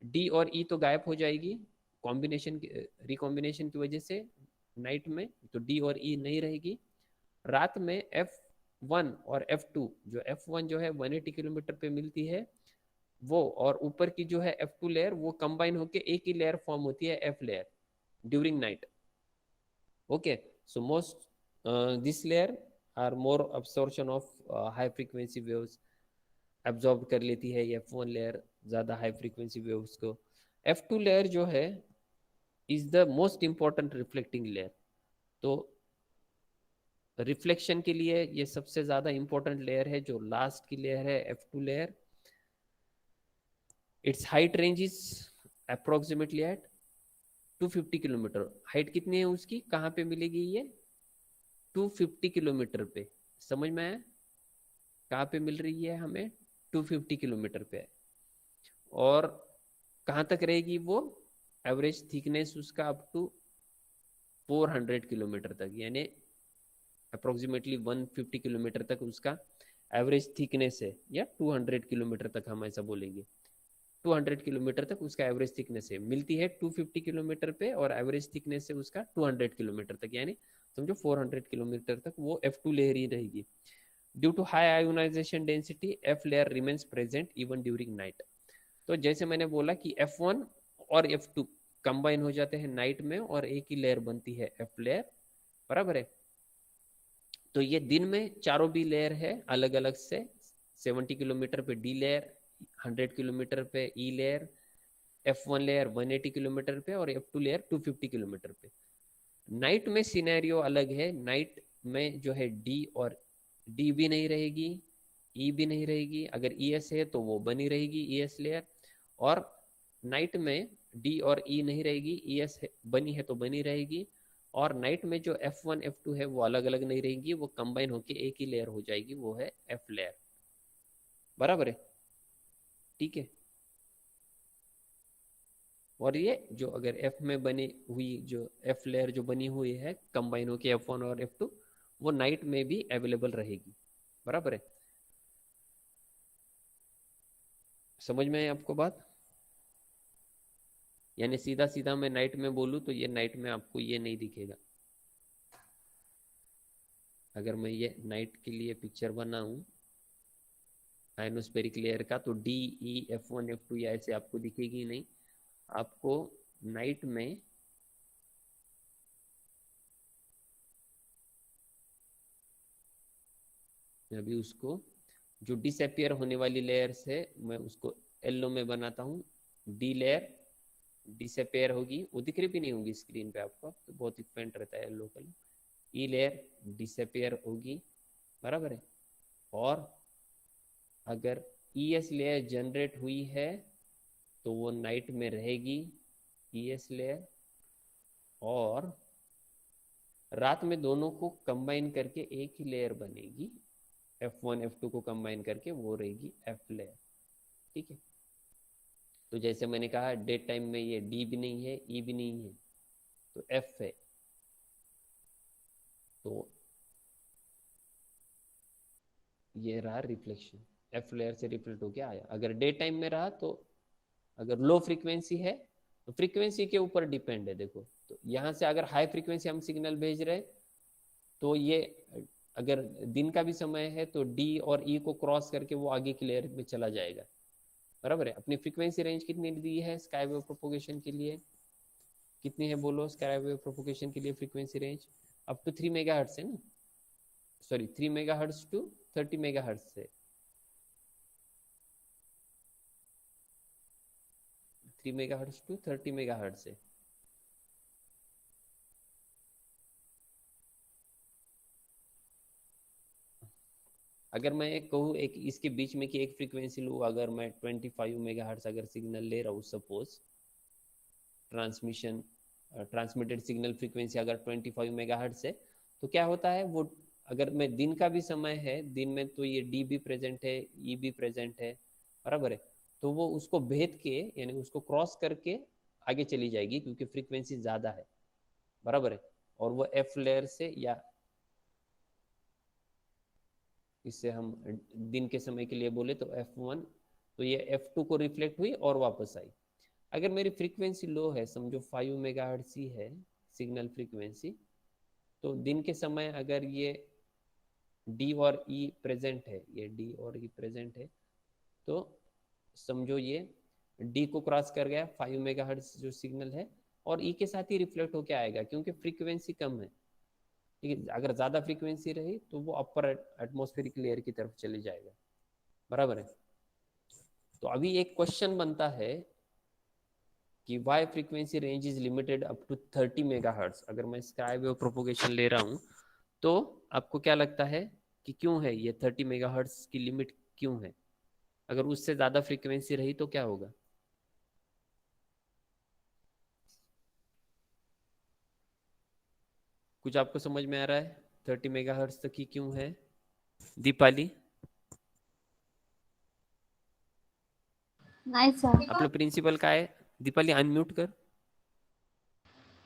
D और E तो गायब हो जाएगी कॉम्बिनेशन रिकॉम्बिनेशन की वजह से नाइट में, तो D और E नहीं रहेगी। रात में F1 और F2, जो F1 जो है 180 किलोमीटर पे मिलती है वो, और ऊपर की जो है F2 लेयर वो कंबाइन होके एक ही लेयर फॉर्म होती है F layer during night. Okay, so most this layer are more absorption of high frequency waves, absorb कर लेती है ये F1 लेयर ज़्यादा हाई फ्रीक्वेंसी वेव्स को। F2 लेयर जो है is the most important reflecting layer. तो रिफ्लेक्शन के लिए ये सबसे ज़्यादा इंपॉर्टेंट लेयर है, जो लास्ट की लेयर है F2 layer. Its height range is approximately at 250 kilometre. Height कितनी है उसकी, कहाँ पे मिलेगी ये, 250 किलोमीटर पे। समझ में आया, कहाँ पे मिल रही है हमें, 250 किलोमीटर पे। और कहाँ तक रहेगी वो, एवरेज थिकनेस उसका अप टू 400 किलोमीटर तक, यानी अप्रोक्सीमेटली 150 किलोमीटर तक उसका एवरेज थिकनेस है, या 200 किलोमीटर तक हम ऐसा बोलेंगे। 200 किलोमीटर तक उसका एवरेज थिकनेस है, मिलती है 250 किलोमीटर पे, और एवरेज थिकनेस है उसका 200 किलोमीटर तक, यानी समझो 400 किलोमीटर तक वो F2 लेयर ही रहेगी। Due to high ionisation density F layer remains present even during night. तो जैसे मैंने बोला कि F1 और F2 कंबाइन हो जाते हैं नाइट में, और एक ही लेयर बनती है F लेयर, बराबर है। तो ये दिन में चारों भी लेयर है अलग अलग से, 70 किलोमीटर पे D लेयर, 100 किलोमीटर पे E layer, F1 layer 180 kilometre पे, और F2 लेयर 250 किलोमीटर पे। नाइट में सिनेरियो अलग है। नाइट में जो है D और D भी नहीं रहेगी, E भी नहीं रहेगी। अगर ES है तो वो बनी रहेगी ES लेयर, और नाइट में D और E नहीं रहेगी, ES बनी है तो बनी रहेगी। और नाइट में जो F1 F2 है वो अलग अलग नहीं रहेंगी, वो कंबाइन होके एक ही लेयर हो जाएगी, वो है F लेयर, बराबर है। ठीक है, और ये जो अगर F में बनी हुई जो F लेयर जो बनी हुई है कंबाइन होके F1 और F2, वो नाइट में भी अवेलेबल रहेगी, बराबर है। समझ में है आपको बात, यानी सीधा सीधा मैं नाइट में बोलूँ तो ये नाइट में आपको ये नहीं दिखेगा। अगर मैं ये नाइट के लिए पिक्चर बनाऊं आयनोस्फेरिक लेयर का, तो DE F1 F2 या ऐसे आपको दिखेगी नहीं। आपको नाइट में अभी उसको जो डिसअपियर होने वाली लेयर्स है मैं उसको येलो में बनाता हूँ। D लेयर डिसअपियर होगी, वो दिख रही भी नहीं होगी स्क्रीन पे आपको, तो बहुत ही फेंट रहता है yellow colour. E layer disappear होगी, बराबर है। और अगर ईएस लेयर जनरेट हुई है तो वो नाइट में रहेगी ईएस लेयर, और रात में दोनों को कंबाइन करके एक ही लेयर बनेगी, F1 F2 को कंबाइन करके वो रहेगी F लेयर। ठीक है, तो जैसे मैंने कहा डे टाइम में ये D भी नहीं है, E भी नहीं है, तो F है। तो ये रहा रिफ्लेक्शन, F लेयर से रिफ्लेक्ट होके आया। अगर डे टाइम में रहा तो, अगर लो फ्रीक्वेंसी है तो फ्रीक्वेंसी के ऊपर डिपेंड है। देखो, तो यहाँ से अगर हाई फ्रीक्वेंसी हम सिग्नल भेज रहे तो ये, अगर दिन का भी समय है तो डी और ई को क्रॉस करके वो आगे की लेयर में चला जाएगा। बराबर है। अपनी फ्रीक्वेंसी रेंज कितनी दी है स्काई वेव प्रोपोगेशन के लिए? कितनी है बोलो स्काई वेव प्रोपोगेशन के लिए frequency range? Up to 3 megahertz है ना, सॉरी 3 मेगाहर्ट्ज टू 30 मेगाहर्ट्ज से, 3 मेगाहर्ट्ज टू 30 मेगाहर्ट्ज से। अगर मैं कहूँ एक इसके बीच में कि एक फ्रीक्वेंसी लूँ, अगर मैं 25 मेगाहर्ट्ज अगर सिग्नल ले रहा हूँ, सपोज ट्रांसमिटेड सिग्नल फ्रीक्वेंसी अगर 25 मेगाहर्ट्ज है, तो क्या होता है वो, अगर मैं दिन का भी समय है, दिन में तो ये डी भी प्रेजेंट है, ई भी प्रेजेंट है, बराबर है, तो वो उसको भेद के यानी उसको क्रॉस करके आगे चली जाएगी क्योंकि फ्रीक्वेंसी ज़्यादा है, बराबर है। और वो एफ लेयर से, या इससे हम दिन के समय के लिए बोले तो F1, तो ये F2 को रिफ्लेक्ट हुई और वापस आई। अगर मेरी फ्रीक्वेंसी लो है, समझो 5 मेगाहर्ट्ज ही है सिग्नल फ्रीक्वेंसी, तो दिन के समय अगर ये D और E प्रेजेंट है, ये D और E प्रेजेंट है, तो समझो ये D को क्रॉस कर गया 5 मेगाहर्ट्ज जो सिग्नल है, और E के साथ ही रिफ्लेक्ट होके आएगा क्योंकि फ्रीक्वेंसी कम है। ठीक है, अगर ज़्यादा फ्रीक्वेंसी रही तो वो अपर एटमॉस्फेरिक लेयर की तरफ चली जाएगा, बराबर है। तो अभी एक क्वेश्चन बनता है कि why frequency range is limited up to 30 megahertz. अगर मैं स्काई वेव प्रोपोगेशन ले रहा हूँ तो आपको क्या लगता है कि क्यों है ये 30 मेगाहर्ट्ज की लिमिट क्यों है? अगर उससे ज़्यादा फ्रीक्वेंसी रही तो क्या होगा? कुछ आपको समझ में आ रहा है 30 मेगाहर्ट्ज तक ही क्यों है? दीपाली, नाही सर. आपलं प्रिन्सिपल काय आहे? दीपाली अनम्यूट कर.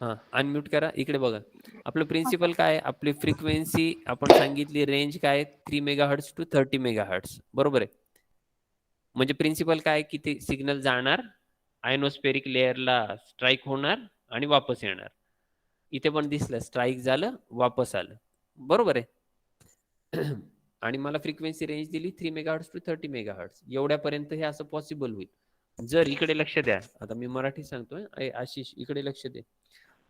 हां, अनम्यूट करा. इकडे बघा. आपलं प्रिन्सिपल काय आहे? आपली फ्रिक्वेन्सी आपण सांगितली रेंज काय आहे? 3 मेगाहर्ट्ज टू 30 मेगाहर्ट्ज. बरोबर आहे. म्हणजे प्रिन्सिपल काय की ते सिग्नल जाणार, आयनोस्फेरिक लेयरला स्ट्राईक होणार आणि वापस येणार. इथे पण दिसलं स्ट्राईक झालं, वापस आलं. बरोबर आहे. आणि मला फ्रिक्वेन्सी रेंज दिली 3 मेगाहर्ट्ज टू 30 मेगाहर्ट्ज. एवढ्यापर्यंत हे असं पॉसिबल होईल. जर इकडे लक्ष द्या, आता मी मराठी सांगतोय, आशिष इकडे लक्ष दे.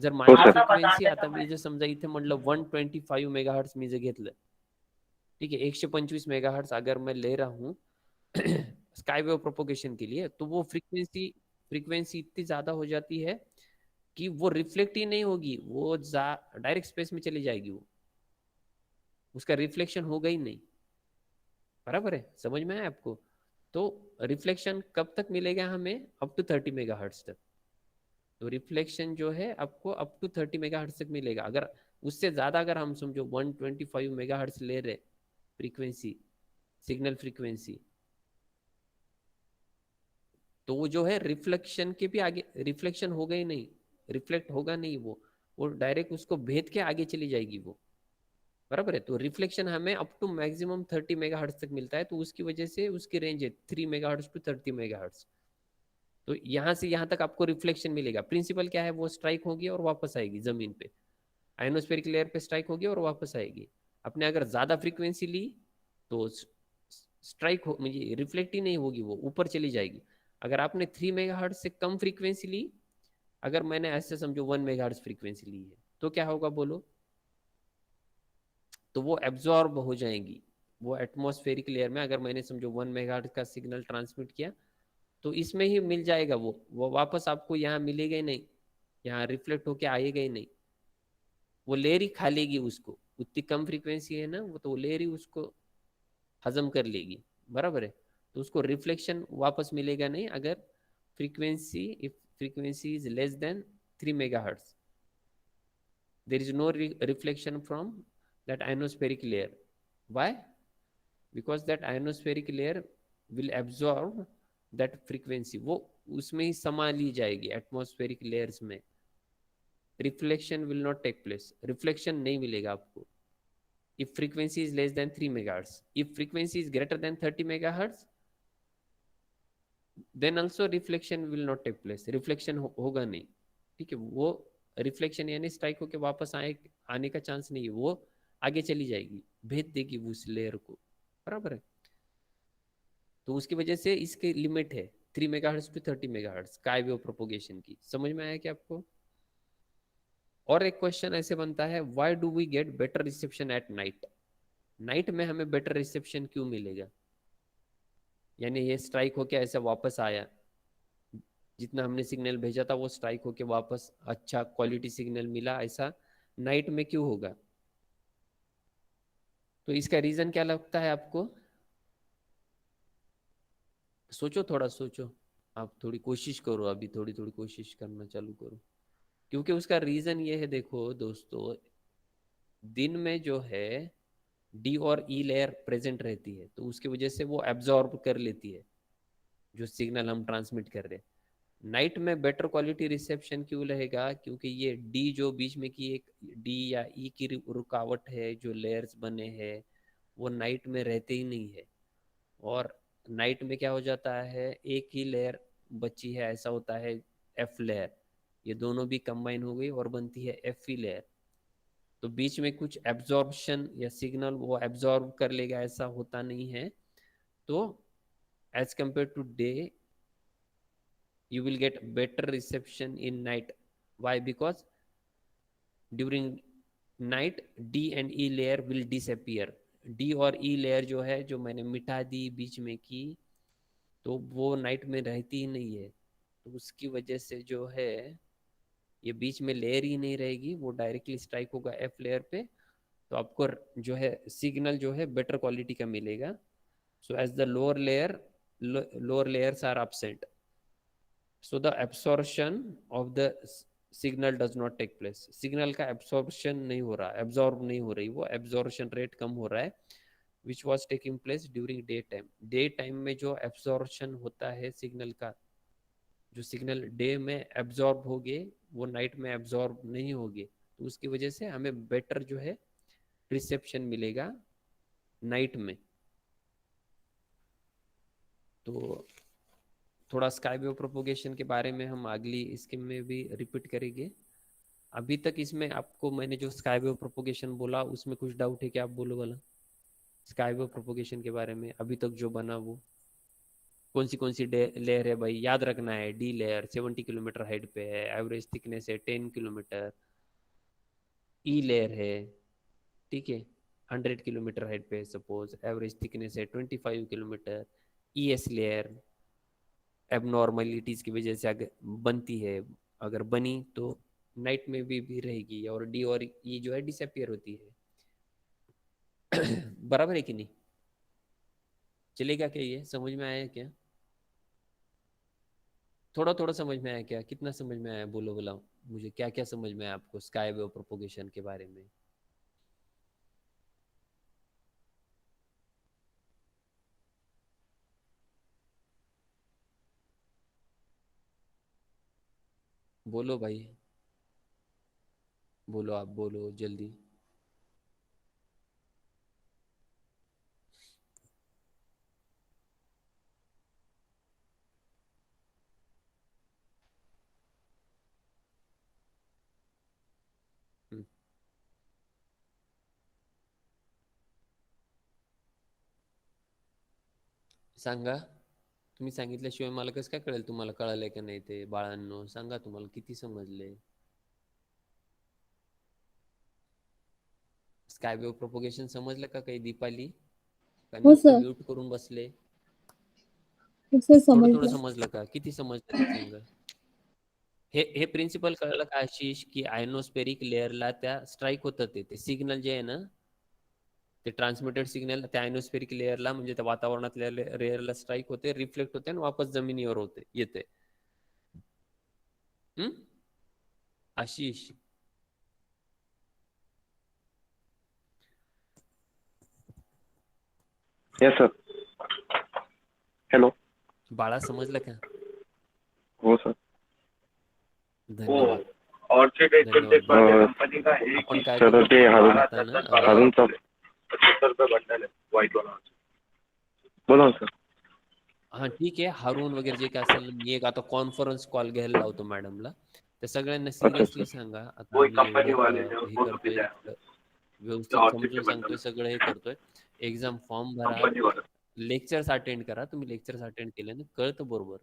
जर माझी फ्रिक्वेन्सी आता मी जर समजा इथे म्हटलं 125 मेगाहर्ट्ज मी जर घेतलं, ठीक है 125 मेगाहर्ट्ज अगर मैं ले रहा हूँ स्काई वेव प्रोपोगेशन के लिए, तो वो फ्रीक्वेंसी इतनी ज्यादा हो जाती है कि वो रिफ्लेक्ट ही नहीं होगी, वो डायरेक्ट स्पेस में चली जाएगी, वो उसका रिफ्लेक्शन होगा ही नहीं। बराबर है, समझ में आया आपको? तो रिफ्लेक्शन कब तक मिलेगा हमें? अप टू 30 मेगाहर्ट्ज तक। तो रिफ्लेक्शन जो है आपको अप टू 30 मेगाहर्ट्ज तक मिलेगा। अगर उससे ज्यादा अगर हम समझो 125 मेगाहर्ट्ज ले रहे फ्रीक्वेंसी, सिग्नल फ्रीक्वेंसी, तो वो जो है रिफ्लेक्शन के भी आगे, रिफ्लेक्शन होगा ही नहीं, रिफ्लेक्ट होगा नहीं, वो डायरेक्ट उसको भेद के आगे चली जाएगी वो। बराबर है। तो रिफ्लेक्शन हमें अप टू मैक्सिमम 30 मेगाहर्ट्ज तक मिलता है, तो उसकी वजह से उसकी रेंज है 3 मेगाहर्ट्ज टू 30 मेगाहर्ट्ज। तो यहाँ से यहाँ तक आपको रिफ्लेक्शन मिलेगा। प्रिंसिपल क्या है? वो स्ट्राइक होगी और वापस आएगी जमीन पे, आयनोस्फेरिक लेयर पे स्ट्राइक होगी और वापस आएगी। आपने अगर ज्यादा फ्रीक्वेंसी ली तो स्ट्राइक हो म्हणजे रिफ्लेक्ट ही नहीं होगी, वो ऊपर चली जाएगी। अगर आपने 3 मेगाहर्ट्ज से कम फ्रीक्वेंसी ली, अगर मैंने ऐसे समझो 1 मेगाहर्ट्ज फ्रीक्वेंसी ली है, तो क्या होगा बोलो? तो वो एब्जॉर्ब हो जाएंगी वो एटमॉस्फेरिक लेयर में। अगर मैंने समझो 1 मेगाहर्ट्ज का सिग्नल ट्रांसमिट किया तो इसमें ही मिल जाएगा, वो वापस आपको यहाँ मिलेगा ही नहीं, यहाँ रिफ्लेक्ट होके आएगा ही नहीं, वो लेयर ही खा लेगी उसको। उतनी कम फ्रीक्वेंसी है ना वो, तो लेयर ही उसको हजम कर लेगी। बराबर है। तो उसको रिफ्लेक्शन वापस मिलेगा नहीं अगर frequency, if frequency is less than 3 megahertz, there is no reflection from that ionospheric layer. Why? Because that ionospheric layer will absorb that frequency, वो उसमें ही समा ली जाएगी एटमॉस्फेरिक लेयर्स में, reflection will not take place, reflection नहीं मिलेगा आपको if frequency is less than 3 megahertz. If frequency is greater than 30 megahertz, then also reflection will not take place, reflection होगा नहीं, ठीक है। वो रिफ्लेक्शन यानी स्ट्राइक होके वापस आने का चांस नहीं है, वो आगे चली जाएगी, भेज देगी उस लेयर को, बराबर है। तो उसकी वजह से इसकी लिमिट है 3 megahertz to 30 megahertz sky wave propagation की। समझ में आया क्या आपको? और एक क्वेश्चन ऐसे बनता है, why do we get better reception at night? Night में हमें बेटर रिसेप्शन क्यों मिलेगा? यानी ये स्ट्राइक होके ऐसे वापस आया, जितना हमने सिग्नल भेजा था वो स्ट्राइक होके वापस अच्छा क्वालिटी सिग्नल मिला, ऐसा नाइट में क्यों होगा? तो इसका रीजन क्या लगता है आपको? सोचो, थोड़ा सोचो, आप थोड़ी कोशिश करो, अभी थोड़ी थोड़ी कोशिश करना चालू करो, क्योंकि उसका रीजन ये है, देखो दोस्तों, दिन में जो है डी और ई लेयर प्रेजेंट रहती है, तो उसकी वजह से वो एब्जॉर्ब कर लेती है जो सिग्नल हम ट्रांसमिट कर रहे हैं। नाइट में बेटर क्वालिटी रिसेप्शन क्यों रहेगा? क्योंकि ये डी जो बीच में की एक डी या ई की रुकावट है, जो लेयर्स बने हैं वो नाइट में रहते ही नहीं है, और नाइट में क्या हो जाता है, एक ही लेयर बची है, ऐसा होता है एफ लेयर, ये दोनों भी कंबाइन हो गई और बनती है एफ ई लेयर। तो बीच में कुछ एब्जॉर्प्शन या सिग्नल वो एब्जॉर्ब कर लेगा, ऐसा होता नहीं है। तो as compare to day you will get better reception in night. Why? Because during night D and E layer will disappear. D और E layer जो है, जो मैंने मिटा दी बीच में की, तो वो नाइट में रहती ही नहीं है, तो उसकी वजह से जो है ये बीच में लेयर ही नहीं रहेगी, वो डायरेक्टली स्ट्राइक होगा एफ लेयर पे, तो आपको जो है सिग्नल जो है बेटर क्वालिटी का मिलेगा। So as the lower layers are absent, so the absorption of the signal does not take place, signal का एब्सॉर्प्शन नहीं हो रहा, एब्जॉर्ब नहीं हो रही, वो एब्जॉर्प्शन रेट कम हो रहा है, which was taking place during day time. Day time में जो एब्सॉर्प्शन होता है सिग्नल का, जो सिग्नल डे में एब्जॉर्ब होगे वो नाइट में एब्जॉर्ब नहीं होगे, तो उसकी वजह से हमें बेटर जो है रिसेप्शन मिलेगा नाइट में। तो थोड़ा स्काई वेव प्रोपोगेशन के बारे में हम अगली इसके में भी रिपीट करेंगे। अभी तक इसमें आपको मैंने जो स्काई वेव प्रोपोगेशन बोला उसमें कुछ डाउट है क्या? आप बोलो वाला स्काई वेव प्रोपोगेशन के बारे में अभी तक जो बना, वो कौन सी लेयर है भाई? याद रखना है, डी लेयर 70 किलोमीटर हाइट पे है, एवरेज थिकनेस है 10 किलोमीटर। ई लेयर है, ठीक है, 100 किलोमीटर हाइट पे है सपोज, एवरेज थिकनेस है 25 किलोमीटर। ई एस लेयर एबनॉर्मलिटीज की वजह से अगर बनती है, अगर बनी तो नाइट में भी रहेगी, और डी और ई जो है डिसअपियर होती है। बराबर है कि नहीं? चलेगा क्या? ये समझ में आया क्या? थोड़ा थोड़ा समझ में आया क्या? कितना समझ में आया? बोलो बोला मुझे, क्या क्या समझ में आया आपको स्काई वेव प्रोपोगेशन के बारे में? बोलो भाई, बोलो, आप बोलो जल्दी। हम्म, सांगा, तुम्ही सांगितल्याशिवाय मला कसं काय कळेल तुम्हाला कळालंय का नाही ते? बाळांनो सांगा, तुम्हाला किती समजले? स्काय वेव प्रोपोगेशन समजलं का काही दीपाली? का हो नुसतं सर. म्यूट करून बसले? हो सर, थोडं थोडं समजलं. समजलं का? किती समजलं ते सांगा. हे प्रिन्सिपल कळलं का आशिष, की आयनोस्फेरिक लेअरला त्या स्ट्राईक होतं, ते सिग्नल जे आहे ना, ते ट्रान्समिटेड सिग्नल त्या ॲनोस्फेरिक लेअरला म्हणजे त्या वातावरणातल्या लेअरला स्ट्राईक होते, रिफ्लेक्ट होते आणि वापस जमिनीवर होते येते. Ashish, yes sir. हॅलो. बाळा समजलं का? हो सर. धन्यवाद. ऑर्चिड धन्यवाद बाळा. कंपनी का है आपण काय सर करू ते आता ना हारूनचा 75 रुपये बंडल है व्हाइट वाला. बोला ना सर. हा ठीक आहे, हारून वगैरे जे काय असेल, मी एक आता कॉन्फरन्स कॉल घ्यायला लावतो मॅडमला. त्या सगळ्यांना सिरियसली सर. सांगा, आता वही आम्ही कंपनी वाले एवढं जो हे वो तो करतोय, पिता है. सगळं व्यवस्थित ऑर्चिड के समजून बंडल सांगतोय, सगळं हे करतोय. एक्झाम फॉर्म भरा, कंपनी वाला. लेक्चर्स अटेंड करा. तुम्ही लेक्चर्स अटेंड केल्याने कळतं बरोबर,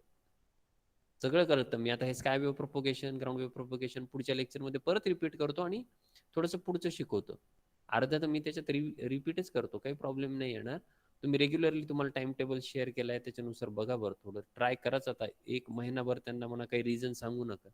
सगळं कळतं. मी आता हे sky wave propagation, ground wave propagation पुढच्या लेक्चरमध्ये परत रिपीट करतो आणि थोडंसं पुढचं शिकवतो. अर्धा तर मी त्याच्यात रिपीटच करतो, काही प्रॉब्लेम नाही येणार. तुम्ही रेग्युलरली, तुम्हाला टाइम टेबल शेअर केलाय त्याच्यानुसार बघा बरं, थोडं ट्राय कराच. आता एक महिनाभर त्यांना म्हणा काही रिझन सांगू नका.